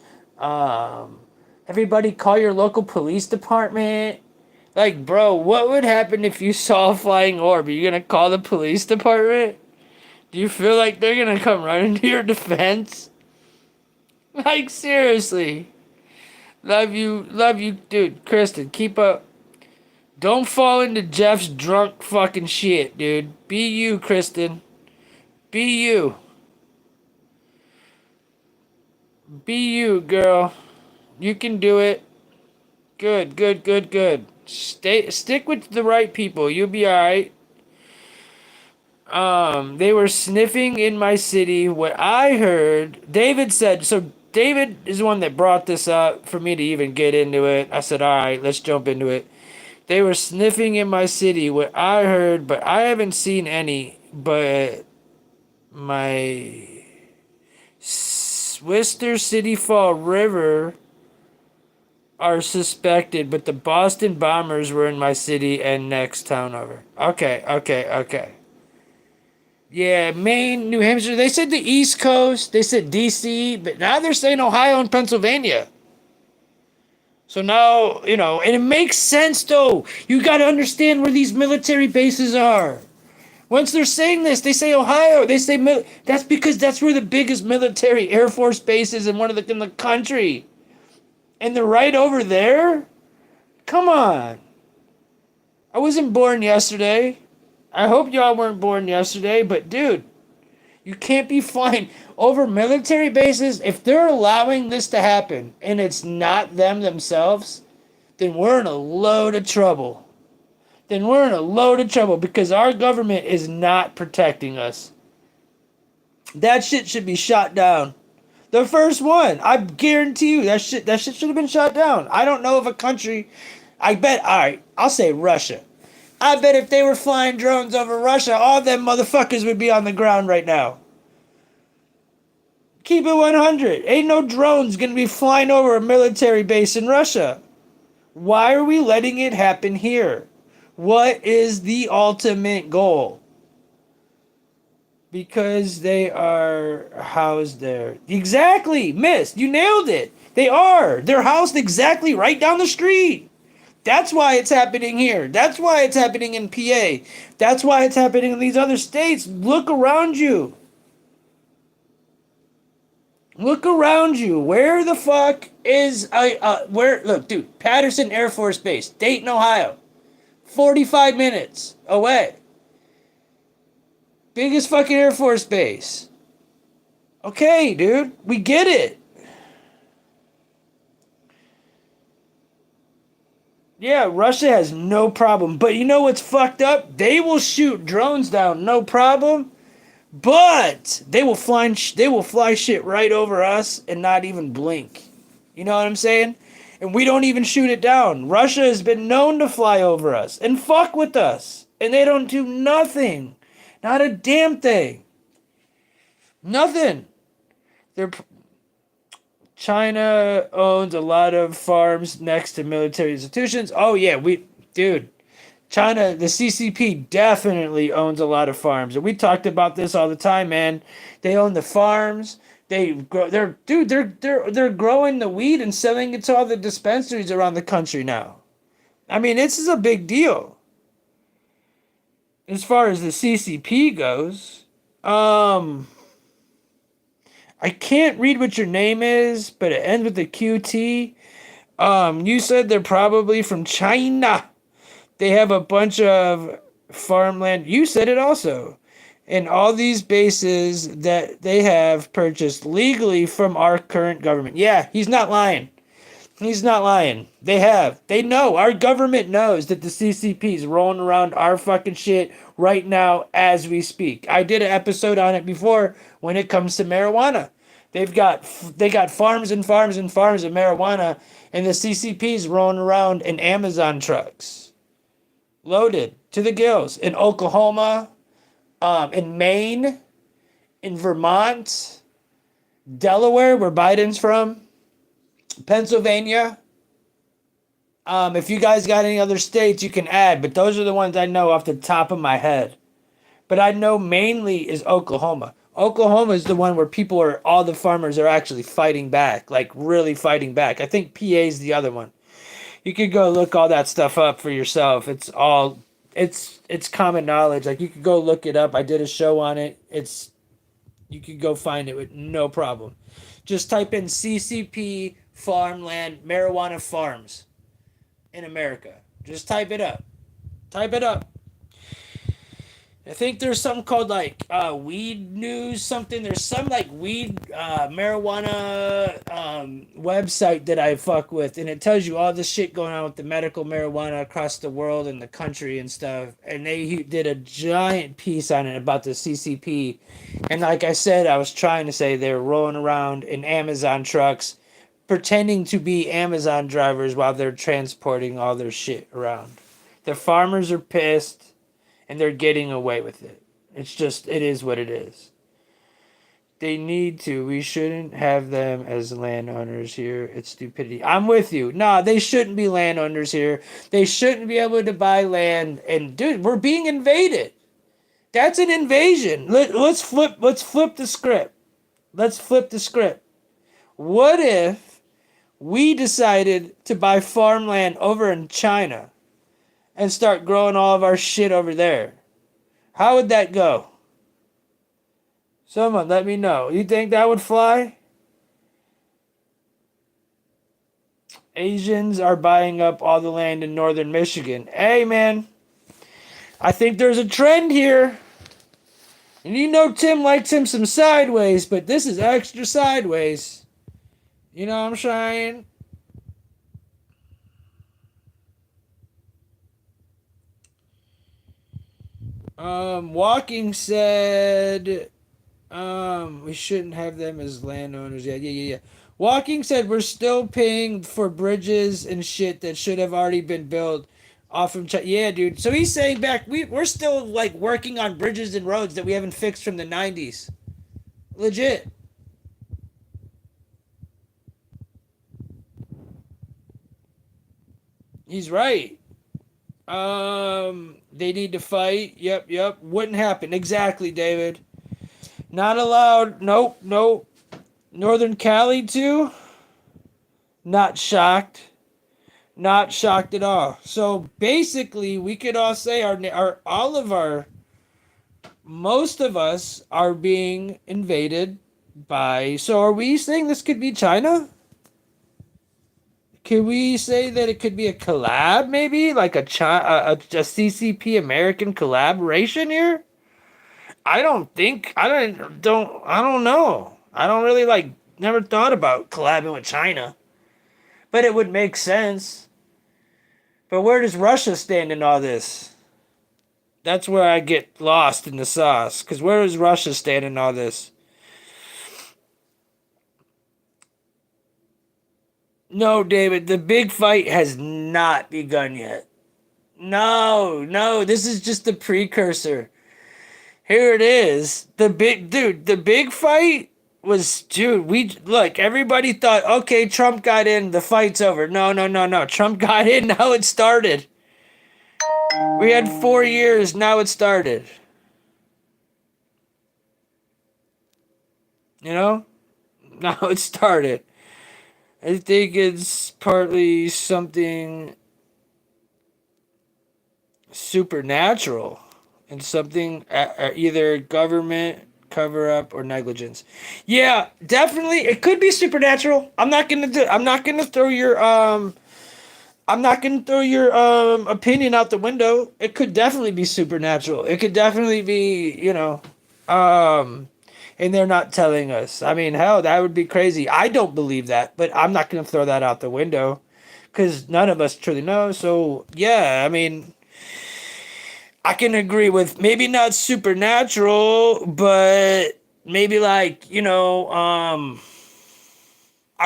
Everybody call your local police department. Like, bro, what would happen if you saw a flying orb? Are you gonna call the police department? Do you feel like they're gonna come running to your defense? Like, seriously. Love you, dude. Kristen, keep up. Don't fall into Jeff's drunk fucking shit, dude. Be you, Kristen. Be you. Be you, girl. You can do it. Good, good, good, good. Stick with the right people. You'll be alright. They were sniffing in my city. What I heard, David said, so David is the one that brought this up for me to even get into it. I said, alright, let's jump into it. They were sniffing in my city. What I heard, but I haven't seen any, but my Worcester City Fall River are suspected, but the Boston Bombers were in my city and next town over. Okay. Yeah, Maine, New Hampshire. They said the East Coast. They said D.C., but now they're saying Ohio and Pennsylvania. So now, and it makes sense, though. You got to understand where these military bases are. Once they're saying this, they say Ohio. They say that's because that's where the biggest military Air Force base is in in the country. And they're right over there? Come on. I wasn't born yesterday. I hope y'all weren't born yesterday, but dude, you can't be flying over military bases. If they're allowing this to happen and it's not them themselves, then we're in a load of trouble. Because our government is not protecting us. That shit should be shot down. The first one, I guarantee you, that shit should have been shot down. I don't know of a country. Alright, I'll say Russia. I bet if they were flying drones over Russia, all them motherfuckers would be on the ground right now. Keep it 100. Ain't no drones gonna be flying over a military base in Russia. Why are we letting it happen here? What is the ultimate goal? Because they are housed there. Exactly, miss. You nailed it. They are. They're housed exactly right down the street. That's why it's happening here. That's why it's happening in PA. That's why it's happening in these other states. Look around you. Look around you. Where the fuck is look, dude, Patterson Air Force Base, Dayton, Ohio. 45 minutes away. Biggest fucking Air Force base. Okay, dude, we get it. Yeah, Russia has no problem. But you know what's fucked up? They will shoot drones down, no problem. But they will fly shit right over us and not even blink. You know what I'm saying? And we don't even shoot it down. Russia has been known to fly over us and fuck with us. And they don't do nothing. Not a damn thing. Nothing. They're China owns a lot of farms next to military institutions. Oh yeah, dude. China, the CCP definitely owns a lot of farms, and we talked about this all the time, man. They own the farms. They're growing the weed and selling it to all the dispensaries around the country now. I mean, this is a big deal as far as the CCP goes. I can't read what your name is, but it ends with a QT. You said they're probably from China. They have a bunch of farmland. You said it also. And all these bases that they have purchased legally from our current government. Yeah, he's not lying. He's not lying. They have. They know. Our government knows that the CCP is rolling around our fucking shit right now as we speak. I did an episode on it before when it comes to marijuana. They got farms and farms and farms of marijuana, and the CCP is rolling around in Amazon trucks, loaded to the gills in Oklahoma, in Maine, in Vermont, Delaware, where Biden's from, Pennsylvania. If you guys got any other states, you can add, but those are the ones I know off the top of my head. But I know mainly is Oklahoma. Oklahoma is the one where all the farmers are actually fighting back, like really fighting back. I think PA is the other one. You could go look all that stuff up for yourself. It's common knowledge. Like, you could go look it up. I did a show on it. You could go find it with no problem. Just type in CCP farmland marijuana farms in America. Just type it up. Type it up. I think there's something called like weed news something. There's some like weed marijuana website that I fuck with, and it tells you all the shit going on with the medical marijuana across the world and the country and stuff. And they did a giant piece on it about the CCP. And like I said, I was trying to say they're rolling around in Amazon trucks, pretending to be Amazon drivers while they're transporting all their shit around. The farmers are pissed. And they're getting away with it. It is what it is. They need to. We shouldn't have them as landowners here. It's stupidity. I'm with you. Nah, they shouldn't be landowners here. They shouldn't be able to buy land. And dude, we're being invaded. That's an invasion. Let's flip the script. Let's flip the script. What if we decided to buy farmland over in China and start growing all of our shit over there? How would that go? Someone let me know. You think that would fly? Asians are buying up all the land in northern Michigan. Hey, man. I think there's a trend here. And you know Tim likes him some sideways, but this is extra sideways. You know what I'm saying? Walking said, we shouldn't have them as landowners. Yeah. Walking said we're still paying for bridges and shit that should have already been built off from China. Yeah, dude. So he's saying we're still like working on bridges and roads that we haven't fixed from the 90s. Legit. He's right. They need to fight. Yep. Wouldn't happen. Exactly, David. Not allowed. Nope. Northern Cali too? Not shocked. Not shocked at all. So basically, we could all say most of us are being invaded by. So are we saying this could be China? Can we say that it could be a collab, maybe like a CCP American collaboration here? I don't know. I don't really never thought about collabing with China, but it would make sense. But where does Russia stand in all this? That's where I get lost in the sauce. Because where does Russia stand in all this? No, David, the big fight has not begun yet. No, this is just the precursor. Here it is. The big fight was, dude, everybody thought, okay, Trump got in, the fight's over. No. Trump got in, now it started. We had 4 years, now it started. You know? Now it started. I think it's partly something supernatural and something either government cover up or negligence. Yeah, definitely it could be supernatural. I'm not going to throw your opinion out the window. It could definitely be supernatural. It could definitely be, and they're not telling us. I mean, hell, that would be crazy. I don't believe that, but I'm not going to throw that out the window because none of us truly know. So, yeah, I mean, I can agree with maybe not supernatural, but maybe our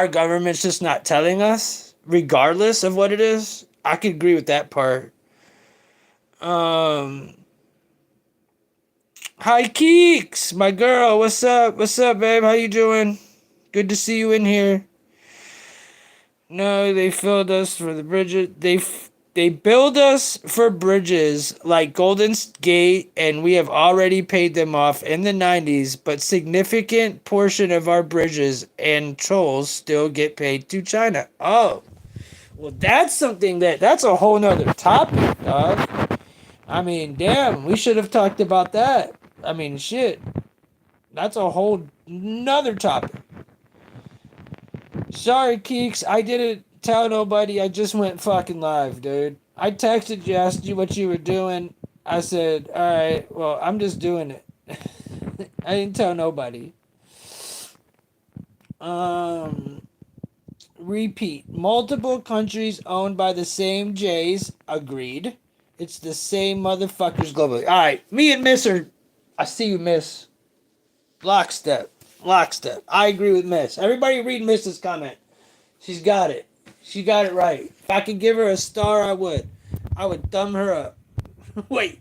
government's just not telling us, regardless of what it is. I could agree with that part. Hi Keeks, my girl. What's up? What's up, babe? How you doing? Good to see you in here. No, they filled us for the bridges. They build us for bridges like Golden Gate, and we have already paid them off in the 90s, but significant portion of our bridges and tolls still get paid to China. Oh, well, that's a whole nother topic, dog. I mean, damn, we should have talked about that. I mean, shit. That's a whole nother topic. Sorry, Keeks. I didn't tell nobody. I just went fucking live, dude. I texted you, asked you what you were doing. I said, alright, well, I'm just doing it. I didn't tell nobody. Repeat. Multiple countries owned by the same Jays. Agreed. It's the same motherfuckers globally. Alright, me and Miss are... I see you, Miss. Lockstep. I agree with Miss. Everybody read Miss's comment. She's got it. She got it right. If I could give her a star, I would. I would thumb her up. Wait.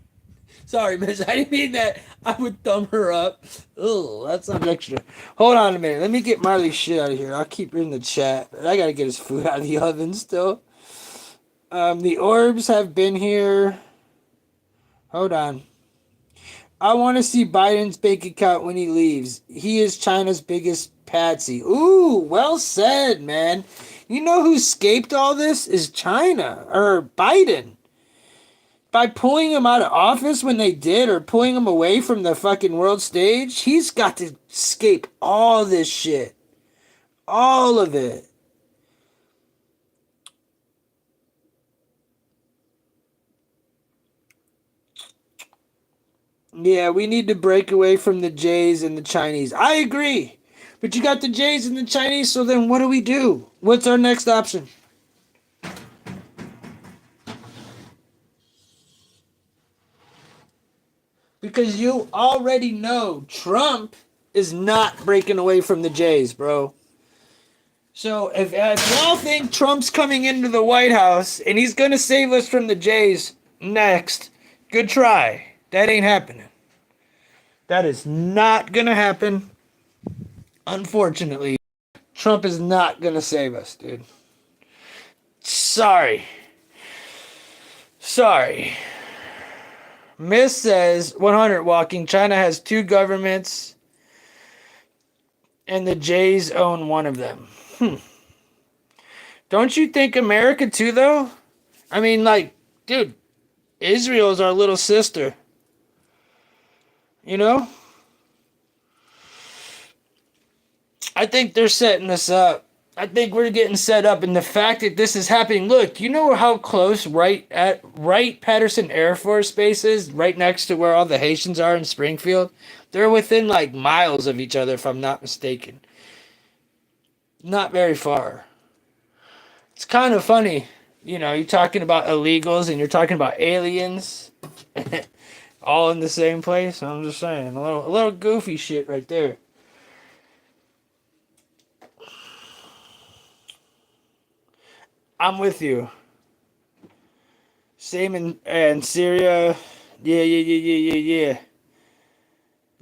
Sorry, Miss. I didn't mean that. I would thumb her up. Ugh, that sounds extra. Hold on a minute. Let me get Marley's shit out of here. I'll keep reading the chat. But I gotta get his food out of the oven still. The orbs have been here. Hold on. I want to see Biden's bank account when he leaves. He is China's biggest patsy. Ooh, well said, man. You know who escaped all this is China, or Biden. By pulling him out of office when they did, or pulling him away from the fucking world stage, he's got to escape all this shit. All of it. Yeah, we need to break away from the Jays and the Chinese. I agree. But you got the Jays and the Chinese, so then what do we do? What's our next option? Because you already know Trump is not breaking away from the Jays, bro. So if y'all think Trump's coming into the White House and he's going to save us from the Jays next, good try. That ain't happening. That is not going to happen. Unfortunately, Trump is not going to save us, dude. Sorry. Miss says, 100 walking, China has 2 governments and the Jays own one of them. Don't you think America too, though? I mean, dude, Israel's our little sister. You know? I think they're setting us up. I think we're getting set up, and the fact that this is happening. Look, you know how close Wright-Patterson Air Force Base is, right next to where all the Haitians are in Springfield? They're within miles of each other, if I'm not mistaken. Not very far. It's kind of funny. You know, you're talking about illegals and you're talking about aliens. All in the same place. I'm just saying. A little goofy shit right there. I'm with you. Same in Syria. Yeah.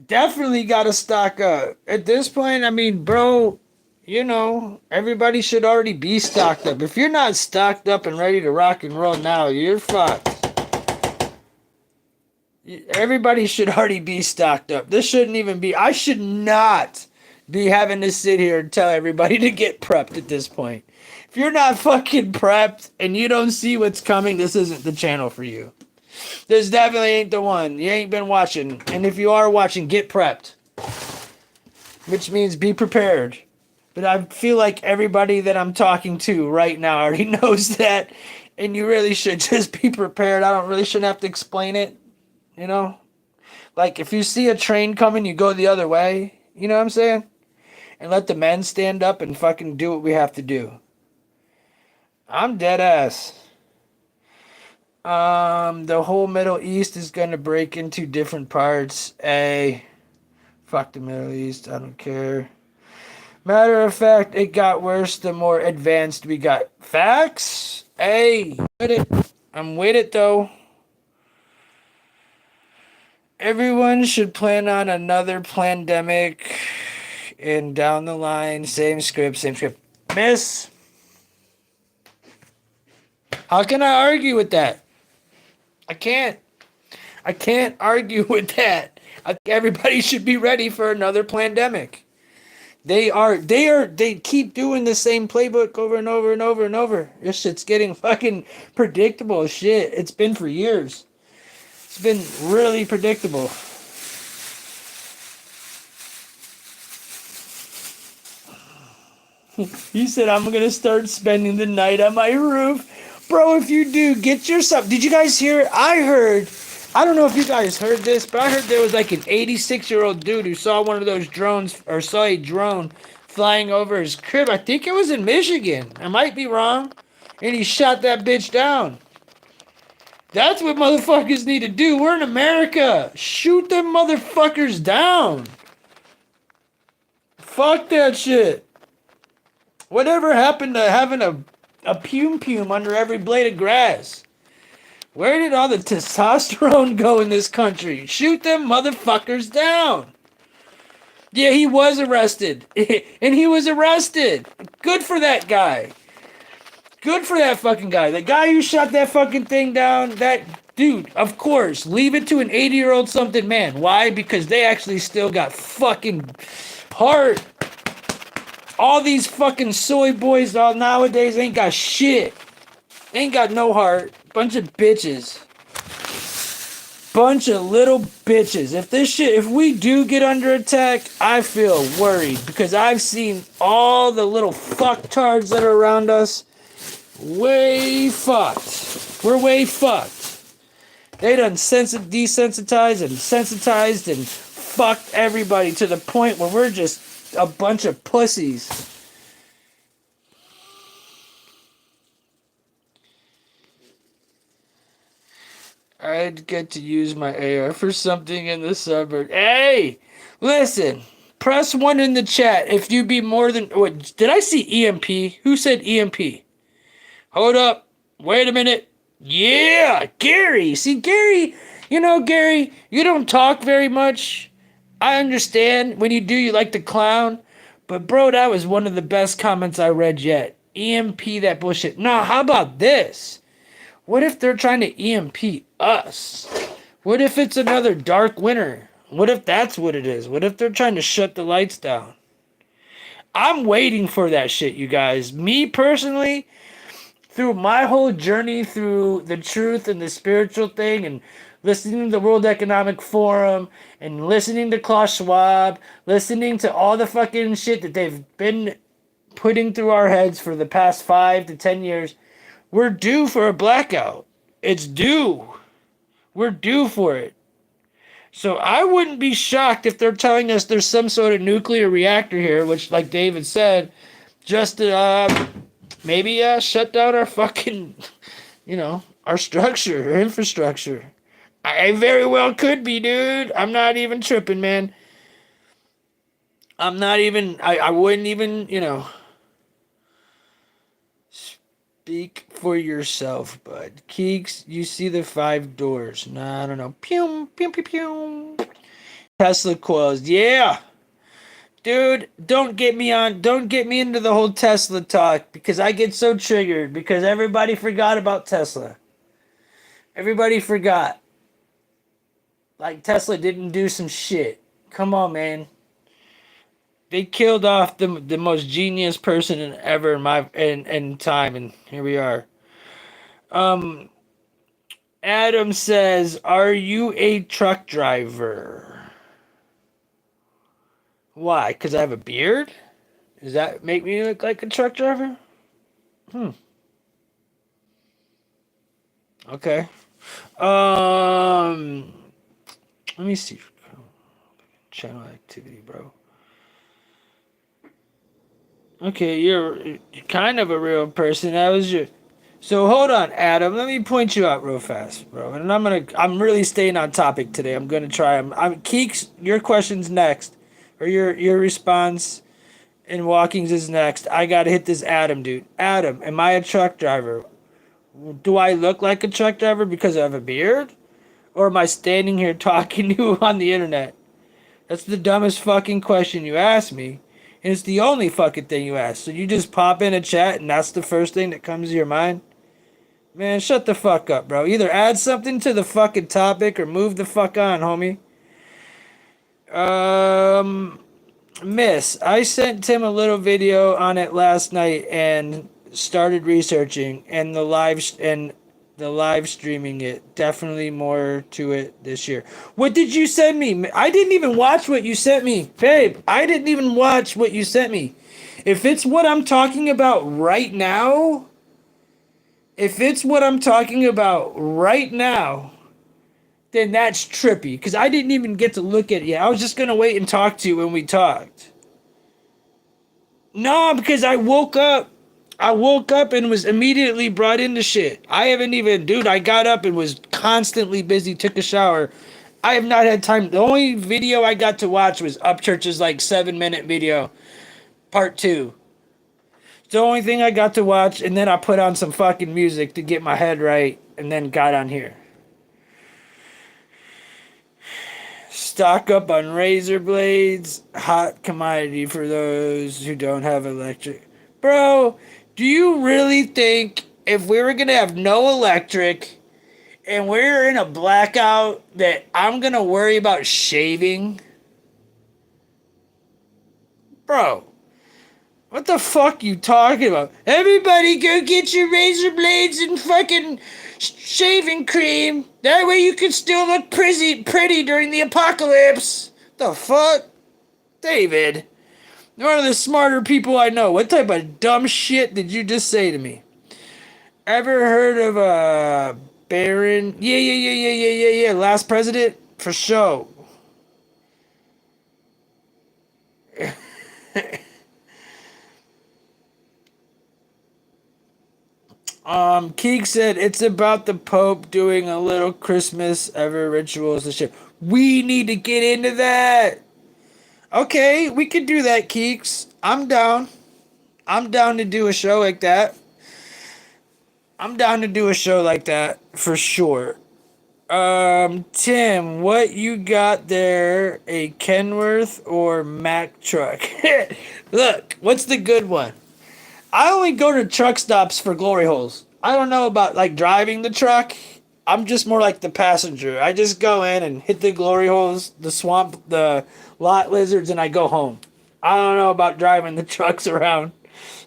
definitely got to stock up. At this point, I mean, bro, you know, everybody should already be stocked up. If you're not stocked up and ready to rock and roll now, you're fucked. Everybody should already be stocked up. This shouldn't even be, I should not be having to sit here and tell everybody to get prepped at this point. If you're not fucking prepped and you don't see what's coming, this isn't the channel for you. This definitely ain't the one. You ain't been watching. And if you are watching, get prepped. Which means be prepared. But I feel like everybody that I'm talking to right now already knows that. And you really should just be prepared. I don't really shouldn't have to explain it. You know? Like if you see a train coming, you go the other way. You know what I'm saying? And let the men stand up and fucking do what we have to do. I'm dead ass. The whole Middle East is gonna break into different parts. Fuck the Middle East, I don't care. Matter of fact, it got worse the more advanced we got. Facts? With it. I'm with it though. Everyone should plan on another pandemic and down the line, same script. Miss, how can I argue with that? I can't argue with that. I think everybody should be ready for another pandemic. They keep doing the same playbook over and over and over and over. This shit's getting fucking predictable as shit. It's been for years. It's been really predictable. He said, I'm gonna start spending the night on my roof. Bro, if you do, get yourself. Did you guys hear? I don't know if you guys heard this, but I heard there was like an 86-year-old dude who saw one of those drones, or saw a drone flying over his crib. I think it was in Michigan. I might be wrong. And he shot that bitch down. That's what motherfuckers need to do. We're in America. Shoot them motherfuckers down. Fuck that shit. Whatever happened to having a pume under every blade of grass? Where did all the testosterone go in this country? Shoot them motherfuckers down. Yeah, he was arrested. And he was arrested. Good for that guy. Good for that fucking guy. The guy who shot that fucking thing down, that dude, of course, leave it to an 80-year-old something man. Why? Because they actually still got fucking heart. All these fucking soy boys all nowadays ain't got shit. Ain't got no heart. Bunch of bitches. Bunch of little bitches. If we do get under attack, I feel worried because I've seen all the little fucktards that are around us. Way fucked. We're way fucked. They done desensitized and sensitized and fucked everybody to the point where we're just a bunch of pussies. I'd get to use my AR for something in the suburb. Hey, listen, press 1 in the chat if you be more than... What, did I see EMP? Who said EMP? Hold up. Wait a minute. Yeah, Gary. See, Gary, Gary, you don't talk very much. I understand. When you do, you like to clown. But, bro, that was one of the best comments I read yet. EMP that bullshit. Nah, how about this? What if they're trying to EMP us? What if it's another dark winter? What if that's what it is? What if they're trying to shut the lights down? I'm waiting for that shit, you guys. Me personally, through my whole journey through the truth and the spiritual thing and listening to the World Economic Forum and listening to Klaus Schwab, listening to all the fucking shit that they've been putting through our heads for the past 5 to 10 years, we're due for a blackout. It's due. We're due for it. So I wouldn't be shocked if they're telling us there's some sort of nuclear reactor here, which, like David said, just to maybe shut down our fucking, our structure, our infrastructure. I very well could be, dude. I'm not even tripping, man. I'm not even, I wouldn't even, Speak for yourself, bud. Keeks, you see the 5 doors. Nah, I don't know. Pew, pew, pew, pew. Tesla coils. Yeah. Dude, don't get me into the whole Tesla talk because I get so triggered because everybody forgot about Tesla. Everybody forgot. Like Tesla didn't do some shit. Come on, man. They killed off the most genius person ever in time, and here we are. Adam says, "Are you a truck driver?" Why? Because I have a beard? Does that make me look like a truck driver? Okay. Let me see. Channel activity, bro. Okay, you're kind of a real person. That was your. So hold on, Adam. Let me point you out real fast, bro. And I'm really staying on topic today. I'm gonna try. I'm Keeks. Your question's next, or your response in Walkings is next. I gotta hit this Adam dude. Adam, am I a truck driver? Do I look like a truck driver because I have a beard, or am I standing here talking to you on the internet? That's the dumbest fucking question you asked me. And it's the only fucking thing you asked. So you just pop in a chat and that's the first thing that comes to your mind? Man, shut the fuck up, bro. Either add something to the fucking topic or move the fuck on, homie. Miss, I sent Tim a little video on it last night and started researching and the live streaming it. Definitely more to it this year. What did you send me? I didn't even watch what you sent me. Babe, I didn't even watch what you sent me. If it's what I'm talking about right now, then that's trippy. Because I didn't even get to look at it yet. I was just going to wait and talk to you when we talked. No, because I woke up and was immediately brought into shit. I haven't even, dude, I got up and was constantly busy, took a shower. I have not had time. The only video I got to watch was Upchurch's like 7-minute video, part 2. It's the only thing I got to watch, and then I put on some fucking music to get my head right, and then got on here. Stock up on razor blades, hot commodity for those who don't have electric. Bro, do you really think if we were gonna have no electric and we're in a blackout that I'm gonna worry about shaving? Bro, what the fuck you talking about? Everybody go get your razor blades and fucking shaving cream. That way you can still look pretty during the apocalypse. The fuck? David, you're one of the smarter people I know. What type of dumb shit did you just say to me? Ever heard of Barron? Yeah. Last president? For sure. Keek said it's about the Pope doing a little Christmas ever rituals and shit. We need to get into that. Okay, we could do that, Keeks. I'm down. I'm down to do a show like that. For sure. Tim, what you got there? A Kenworth or Mack truck? Look, what's the good one? I only go to truck stops for glory holes. I don't know about like driving the truck. I'm just more like the passenger. I just go in and hit the glory holes, the swamp, the lot lizards, and I go home. I don't know about driving the trucks around.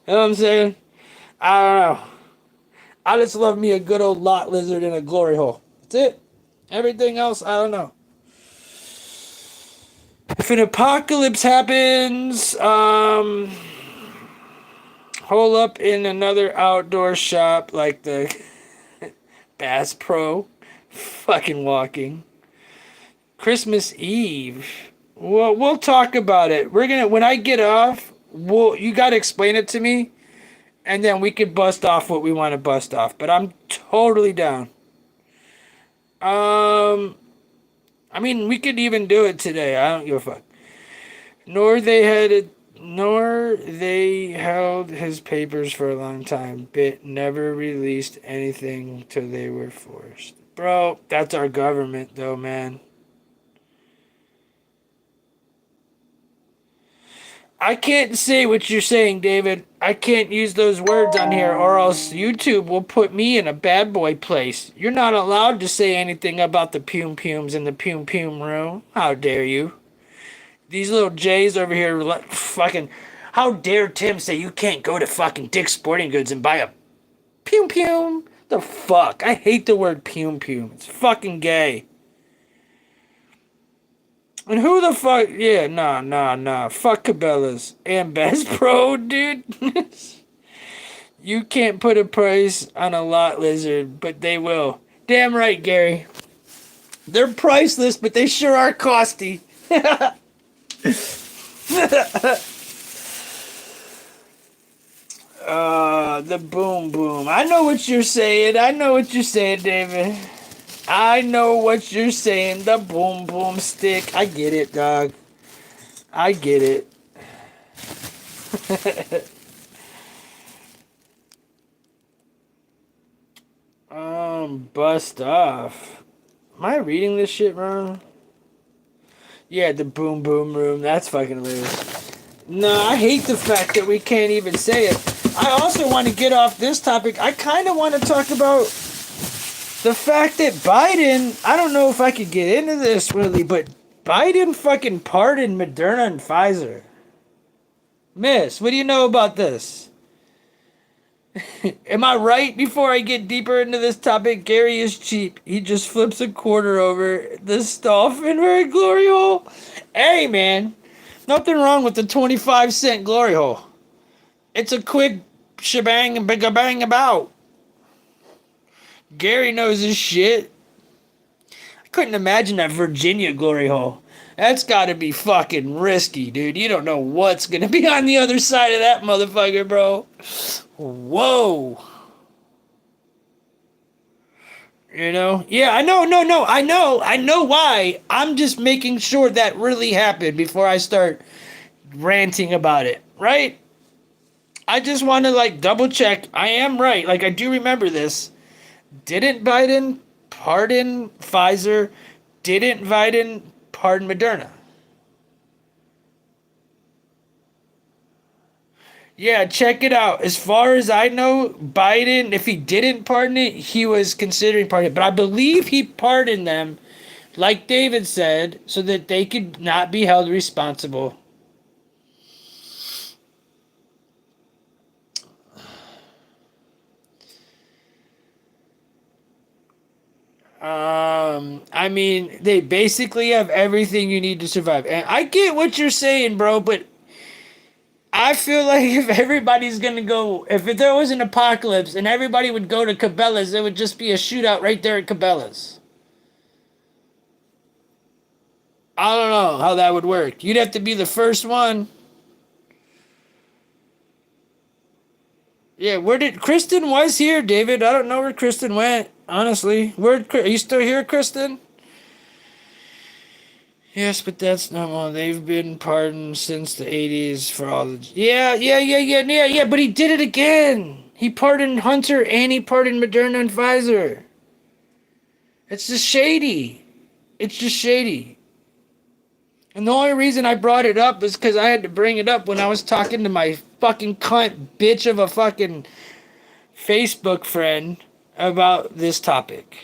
You know what I'm saying? I don't know. I just love me a good old lot lizard in a glory hole. That's it. Everything else, I don't know. If an apocalypse happens, hole up in another outdoor shop like the Bass Pro. Fucking walking. Christmas Eve. We'll talk about it. When I get off, you gotta explain it to me, and then we can bust off what we want to bust off. But I'm totally down. I mean, we could even do it today. I don't give a fuck. Nor they held his papers for a long time, but never released anything till they were forced. Bro, that's our government, though, man. I can't say what you're saying, David. I can't use those words on here, or else YouTube will put me in a bad boy place. You're not allowed to say anything about the pum-pums in the pum-pum room. How dare you? These little J's over here fucking... How dare Tim say you can't go to fucking Dick's Sporting Goods and buy a pum-pum? The fuck? I hate the word pum-pum. It's fucking gay. And who the fuck... Yeah, nah. Fuck Cabela's and Bass Pro, dude. You can't put a price on a lot lizard, but they will. Damn right, Gary. They're priceless, but they sure are costly. The boom boom. I know what you're saying. David. I know what you're saying. The boom boom stick. I get it, dog. I get it. Bust off. Am I reading this shit wrong? Yeah, the boom boom room. That's fucking hilarious. No, I hate the fact that we can't even say it. I also want to get off this topic. I kind of want to talk about the fact that Biden, I don't know if I could get into this really, but Biden fucking pardoned Moderna and Pfizer. Miss, what do you know about this? Am I right? Before I get deeper into this topic, Gary is cheap. He just flips a quarter over the stuff in her glory hole. Hey, man. Nothing wrong with the 25-cent glory hole. It's a quick shebang and big bang about. Gary knows his shit. I couldn't imagine that Virginia glory hole. That's gotta be fucking risky, dude. You don't know what's gonna be on the other side of that motherfucker, bro. Whoa. You know? Yeah, I know, no. I know why. I'm just making sure that really happened before I start ranting about it, right? I just want to, like, double check. I am right. Like, I do remember this. Didn't Biden pardon Pfizer? Didn't Biden pardon Moderna? Yeah, check it out. As far as I know, Biden, if he didn't pardon it, he was considering pardoning it. But I believe he pardoned them, like David said, so that they could not be held responsible. I mean, they basically have everything you need to survive. And I get what you're saying, bro, but I feel like if everybody's gonna go, if there was an apocalypse and everybody would go to Cabela's, it would just be a shootout right there at Cabela's. I don't know how that would work. You'd have to be the first one. Yeah, where did Kristen was here, David? I don't know where Kristen went, honestly. Are you still here, Kristen? Yes, but that's normal. They've been pardoned since the 80s for all the... Yeah, but he did it again. He pardoned Hunter and he pardoned Moderna and Pfizer. It's just shady. And the only reason I brought it up is because I had to bring it up when I was talking to my fucking cunt bitch of a fucking Facebook friend about this topic.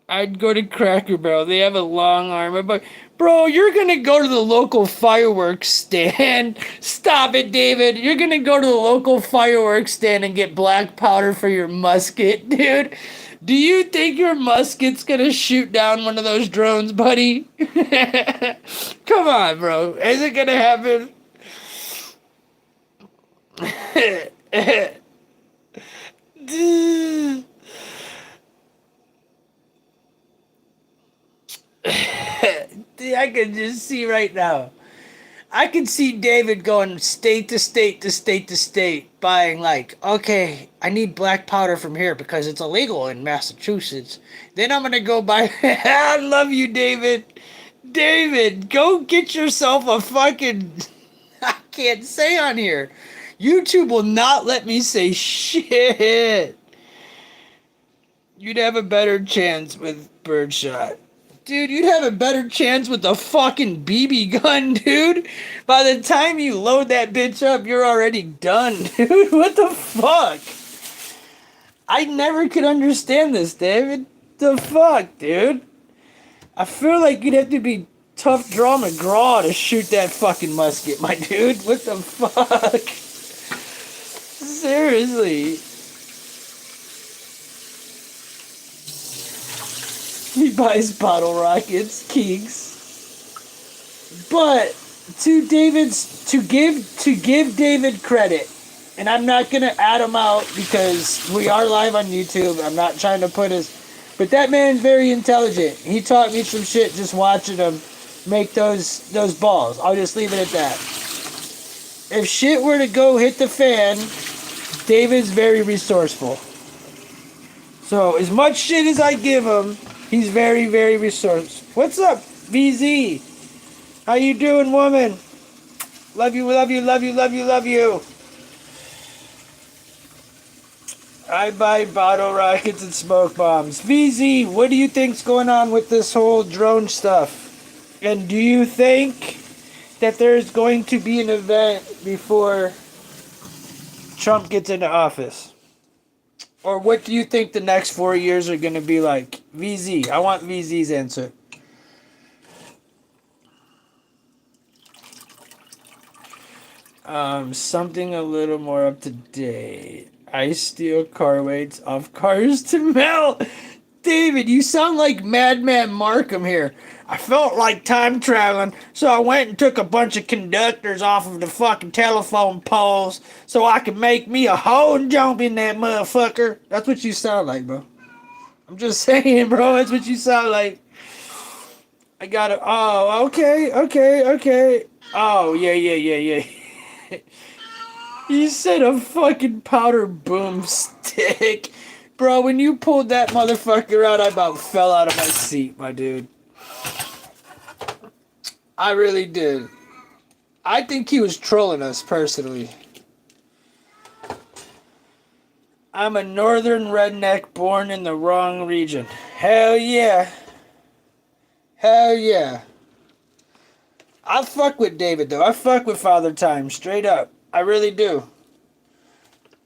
I'd go to Cracker Barrel. They have a long arm. I'm like, bro, you're going to go to the local fireworks stand. Stop it, David. You're going to go to the local fireworks stand and get black powder for your musket, dude. Do you think your musket's going to shoot down one of those drones, buddy? Come on, bro. Is it going to happen? I can just see right now. I can see David going state to state to state to state, buying like, okay, I need black powder from here because it's illegal in Massachusetts. Then I'm going to go buy... I love you, David. David, go get yourself a fucking... I can't say on here. YouTube will not let me say shit. You'd have a better chance with birdshot. Dude, you'd have a better chance with a fucking BB gun, dude. By the time you load that bitch up, you're already done, dude. What the fuck? I never could understand this, David. The fuck, dude? I feel like you'd have to be Tough Draw McGraw to shoot that fucking musket, my dude. What the fuck? Seriously. He buys bottle rockets, Keeks. But to give David credit, and I'm not gonna add him out because we are live on YouTube. I'm not trying to put his, but that man's very intelligent. He taught me some shit just watching him make those balls. I'll just leave it at that. If shit were to go hit the fan, David's very resourceful. So as much shit as I give him, he's very, very resourceful. What's up, VZ? How you doing, woman? Love you, love you, love you, love you, love you. I buy bottle rockets and smoke bombs. VZ, what do you think's going on with this whole drone stuff? And do you think that there's going to be an event before Trump gets into office? Or what do you think the next 4 years are going to be like? VZ, I want VZ's answer. Something a little more up to date. I steal car weights off cars to melt. David, you sound like Madman Markham here. I felt like time traveling, so I went and took a bunch of conductors off of the fucking telephone poles so I could make me a hole and jump in that motherfucker. That's what you sound like, bro. I'm just saying, bro. That's what you sound like. I gotta. Oh, okay. Oh, yeah. You said a fucking powder boomstick. Bro, when you pulled that motherfucker out, I about fell out of my seat, my dude. I really did. I think he was trolling us, personally. I'm a northern redneck born in the wrong region. Hell yeah. Hell yeah. I fuck with David, though. I fuck with Father Time, straight up. I really do.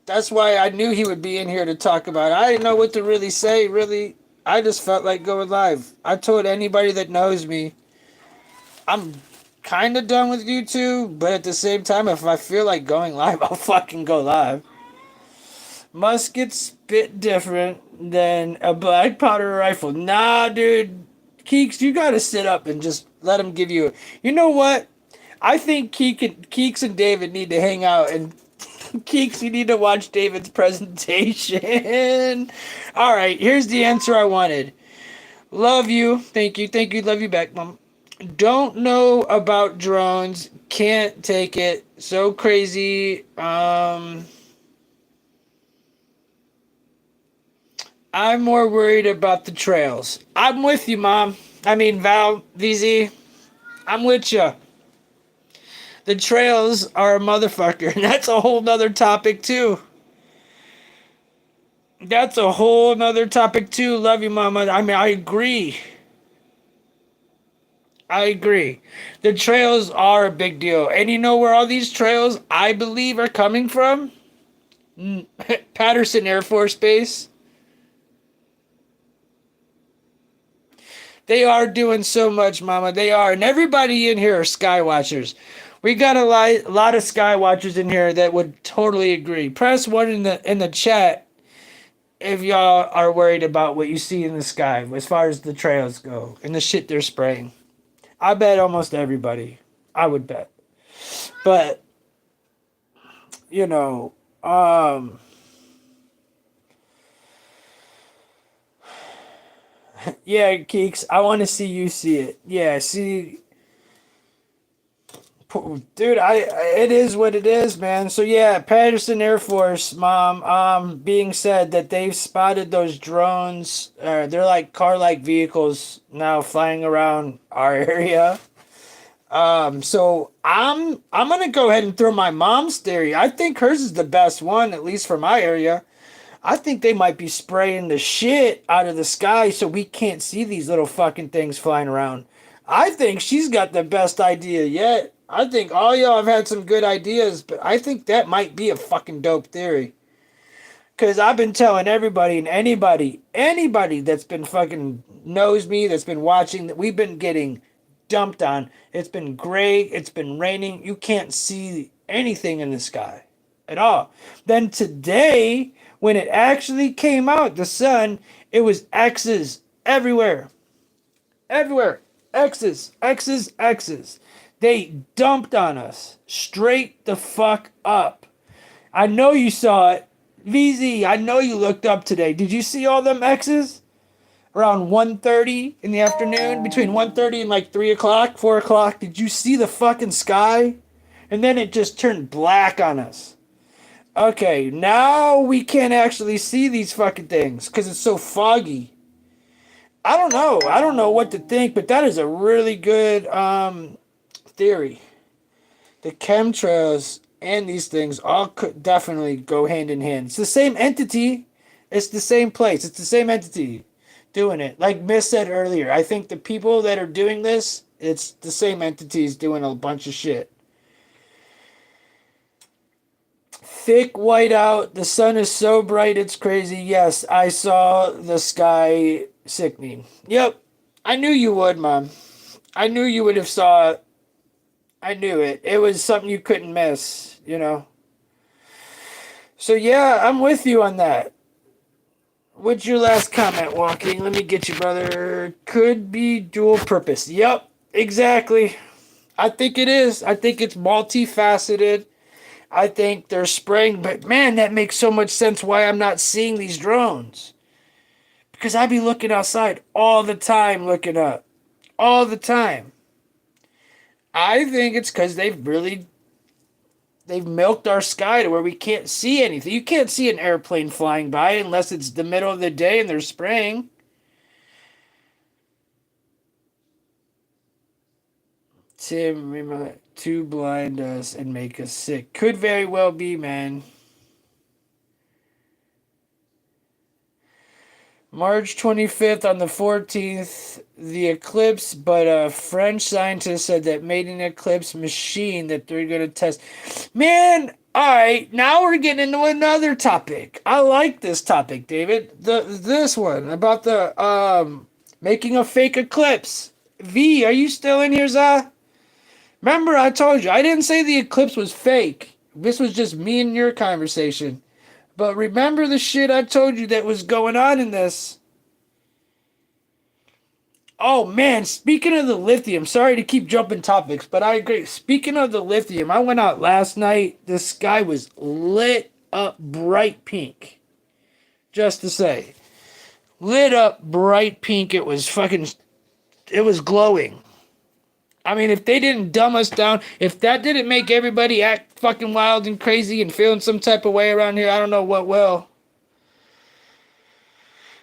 That's why I knew he would be in here to talk about it. I didn't know what to really say, really. I just felt like going live. I told anybody that knows me, I'm kind of done with YouTube, but at the same time, if I feel like going live, I'll fucking go live. Musket's bit different than a black powder rifle. Nah, dude. Keeks, you gotta sit up and just let him give you... You know what? I think Keeks and David need to hang out, and Keeks, you need to watch David's presentation. All right, here's the answer I wanted. Love you. Thank you. Love you back, Mom. Don't know about drones. Can't take it. So crazy. I'm more worried about the trails. I'm with you, Mom. I mean, Val, VZ. I'm with you. The trails are a motherfucker, and that's a whole nother topic, too. That's a whole nother topic, too. Love you, Mama. I mean, I agree. The trails are a big deal. And you know where all these trails, I believe, are coming from? Patterson Air Force Base. They are doing so much, Mama. They are. And everybody in here are Skywatchers. We got a lot of Skywatchers in here that would totally agree. Press 1 in the chat if y'all are worried about what you see in the sky as far as the trails go and the shit they're spraying. I bet almost everybody. I would bet. But, you know, yeah, Keeks, I want to see you see it. Yeah, see... Dude, it is what it is, man. So yeah, Patterson Air Force, Mom, being said that they've spotted those drones. They're like car-like vehicles now flying around our area. So I'm gonna go ahead and throw my mom's theory. I think hers is the best one, at least for my area. I think they might be spraying the shit out of the sky so we can't see these little fucking things flying around. I think she's got the best idea yet. I think all y'all have had some good ideas, but I think that might be a fucking dope theory. Because I've been telling everybody and anybody that's been fucking knows me, that's been watching, that we've been getting dumped on. It's been gray, it's been raining. You can't see anything in the sky at all. Then today, when it actually came out, the sun, it was X's everywhere. Everywhere. X's, X's, X's. They dumped on us. Straight the fuck up. I know you saw it. VZ, I know you looked up today. Did you see all them X's? Around 1:30 in the afternoon, between 1:30 and like 3 o'clock, 4 o'clock, did you see the fucking sky? And then it just turned black on us. Okay, now we can't actually see these fucking things because it's so foggy. I don't know. I don't know what to think, but that is a really good theory. The chemtrails and these things all could definitely go hand in hand. It's the same entity. It's the same place. It's the same entity doing it. Like Miss said earlier, I think the people that are doing this, it's the same entities doing a bunch of shit. Thick whiteout. The sun is so bright it's crazy. Yes, I saw the sky sickening. Yep. I knew you would, Mom. I knew you would have saw it. I knew it. It was something you couldn't miss, you know. So yeah, I'm with you on that. What's your last comment, Walking? Let me get you, brother. Could be dual purpose. Yep, exactly. I think it is. I think it's multifaceted. I think they're spraying, but man, that makes so much sense why I'm not seeing these drones. Because I be looking outside all the time, looking up. All the time. I think it's because they've milked our sky to where we can't see anything. You can't see an airplane flying by unless it's the middle of the day and they're spraying. Tim, to blind us and make us sick. Could very well be, man. March 25th on the 14th, the eclipse, but a French scientist said that made an eclipse machine that they're going to test. Man, all right, now we're getting into another topic. I like this topic, David. This one about the making a fake eclipse. V, are you still in here, Zah? Remember, I told you, I didn't say the eclipse was fake. This was just me and your conversation. But remember the shit I told you that was going on in this. Oh man, speaking of the lithium, sorry to keep jumping topics, but I agree. Speaking of the lithium, I went out last night. The sky was lit up bright pink. Just to say. Lit up bright pink. It was glowing. I mean, if they didn't dumb us down, if that didn't make everybody act fucking wild and crazy and feeling some type of way around here, I don't know what will.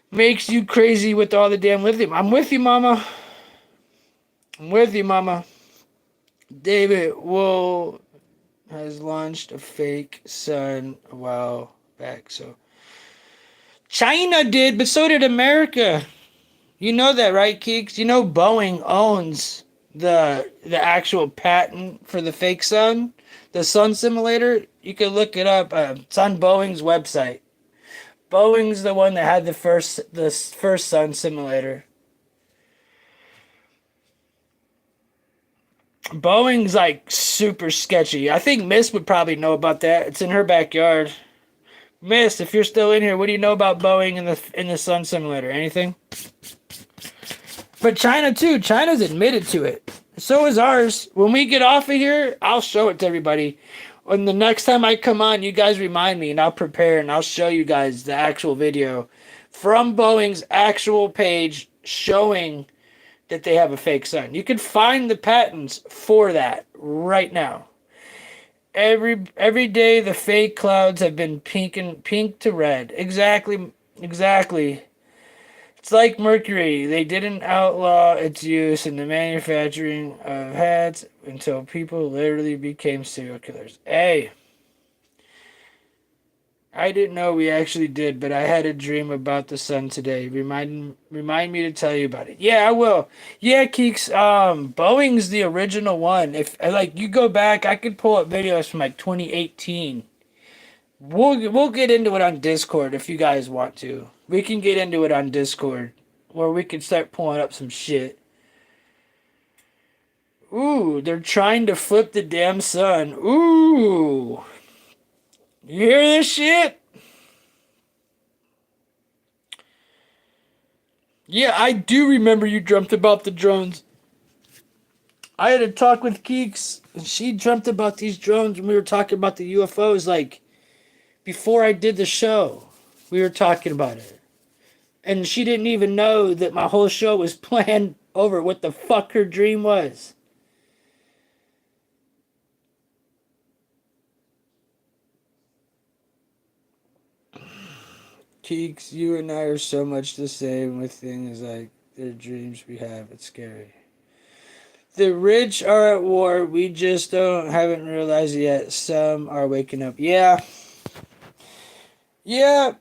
Makes you crazy with all the damn lithium. I'm with you, Mama. I'm with you, Mama. David Wool has launched a fake sun a while back, so. China did, but so did America. You know that, right, Keeks? You know Boeing owns the actual patent for the fake sun, the sun simulator. You can look it up. It's on Boeing's website. Boeing's the one that had the first sun simulator. Boeing's like super sketchy. I think Miss would probably know about that. It's in her backyard. Miss, if you're still in here, what do you know about Boeing in the sun simulator? Anything? But China too. China's admitted to it. So is ours. When we get off of here, I'll show it to everybody. When the next time I come on, you guys remind me and I'll prepare and I'll show you guys the actual video from Boeing's actual page showing that they have a fake sun. You can find the patents for that right now. Every day the fake clouds have been pink to red. Exactly. It's like mercury. They didn't outlaw its use in the manufacturing of hats until people literally became serial killers. Hey, I didn't know we actually did, but I had a dream about the sun today. Remind me to tell you about it. Yeah, I will. Yeah, Keeks. Boeing's the original one. If like you go back, I could pull up videos from like 2018. We'll get into it on Discord if you guys want to. We can get into it on Discord, where we can start pulling up some shit. Ooh, they're trying to flip the damn sun. Ooh, you hear this shit? Yeah, I do remember you dreamt about the drones. I had a talk with Keeks, and she dreamt about these drones when we were talking about the UFOs, like, before I did the show. We were talking about it. And she didn't even know that my whole show was planned over what the fuck her dream was. Keeks, you and I are so much the same with things like their dreams we have. It's scary. The rich are at war. We just haven't realized it yet. Some are waking up. Yeah. Yeah.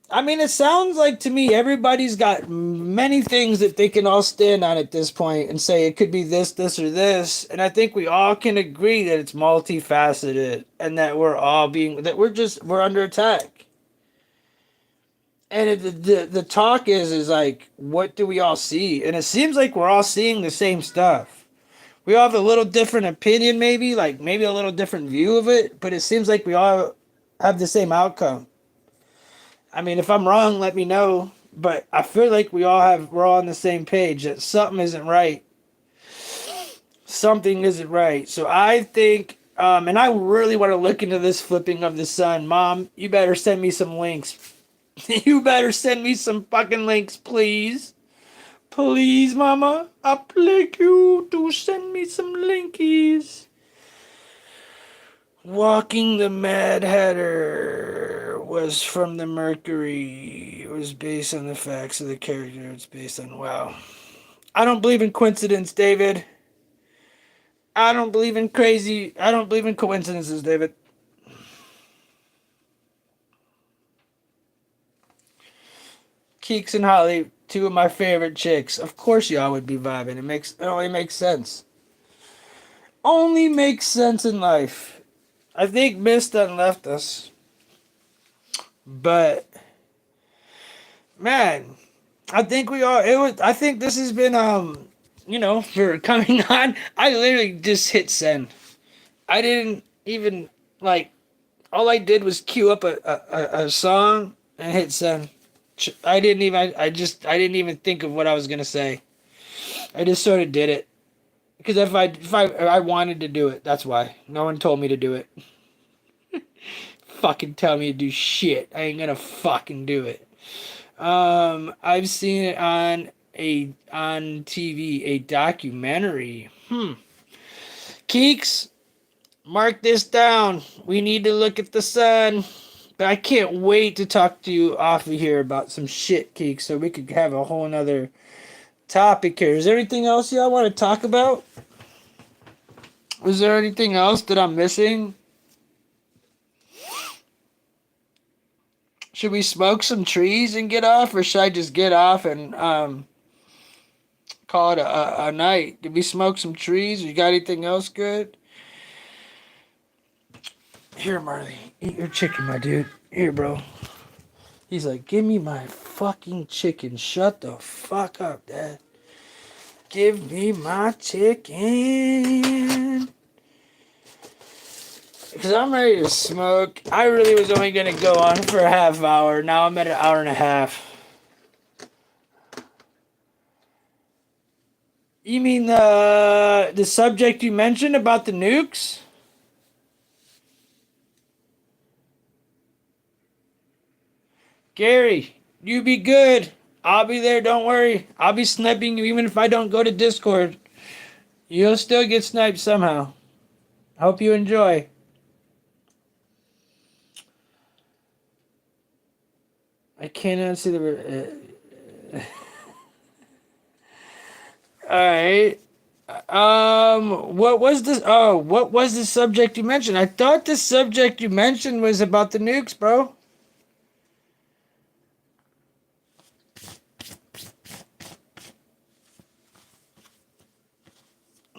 I mean, it sounds like to me everybody's got many things that they can all stand on at this point and say it could be this, this, or this. And I think we all can agree that it's multifaceted and that we're under attack. And the talk is like, what do we all see? And it seems like we're all seeing the same stuff. We all have a little different opinion, maybe a little different view of it, but it seems like we all have the same outcome. I mean, if I'm wrong, let me know. But I feel like we're all on the same page that something isn't right. Something isn't right. So I think, and I really want to look into this flipping of the sun. Mom, you better send me some links. You better send me some fucking links, please. Please, Mama, I beg you to send me some linkies. Walking the Mad Hatter was from the Mercury. It was based on the facts of the character. It's based on, wow. I don't believe in coincidence, David. I don't believe in coincidences, David. Keeks and Holly, two of my favorite chicks. Of course y'all would be vibing. It only makes sense. Only makes sense in life. I think Miss done left us. But man, I think this has been for coming on. I literally just hit send. I didn't even all I did was queue up a song and hit send. I didn't even think of what I was gonna say. I just sort of did it because if I wanted to do it, that's why. No one told me to do it. Fucking tell me to do shit. I ain't gonna fucking do it. I've seen it on TV, a documentary. Keeks, mark this down. We need to look at the sun. But I can't wait to talk to you off of here about some shit, Keeks, so we could have a whole nother topic here. Is there anything else y'all want to talk about? Was there anything else that I'm missing? Should we smoke some trees and get off, or should I just get off and call it a night? Did we smoke some trees? You got anything else good? Here, Marley, eat your chicken, my dude. Here, bro. He's like, give me my fucking chicken. Shut the fuck up, Dad. Give me my chicken. Because I'm ready to smoke. I really was only going to go on for a half hour. Now I'm at an hour and a half. You mean the subject you mentioned about the nukes? Gary, you be good. I'll be there, don't worry. I'll be sniping you even if I don't go to Discord. You'll still get sniped somehow. Hope you enjoy. I cannot see the... Alright. What was this? What was the subject you mentioned? I thought the subject you mentioned was about the nukes, bro.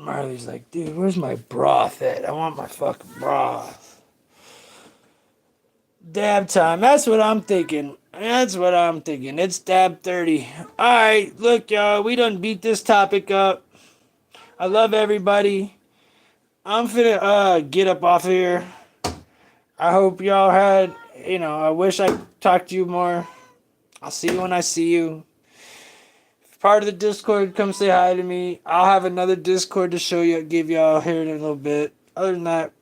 Marley's like, dude, where's my broth at? I want my fucking broth. Dab time. That's what I'm thinking. It's dab 30. Alright, look, y'all. We done beat this topic up. I love everybody. I'm finna get up off here. I hope y'all had, I wish I talked to you more. I'll see you when I see you. If part of the Discord, come say hi to me. I'll have another Discord to give y'all here in a little bit. Other than that,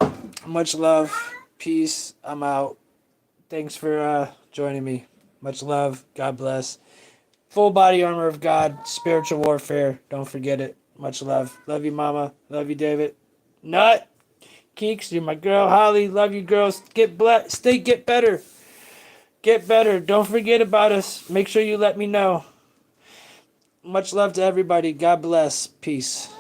much love. Peace. I'm out. Thanks for joining me. Much love. God bless. Full body armor of God. Spiritual warfare. Don't forget it. Much love. Love you, Mama. Love you, David. Nut. Keeks, you're my girl. Holly, love you, girls. Get better. Get better. Don't forget about us. Make sure you let me know. Much love to everybody. God bless. Peace.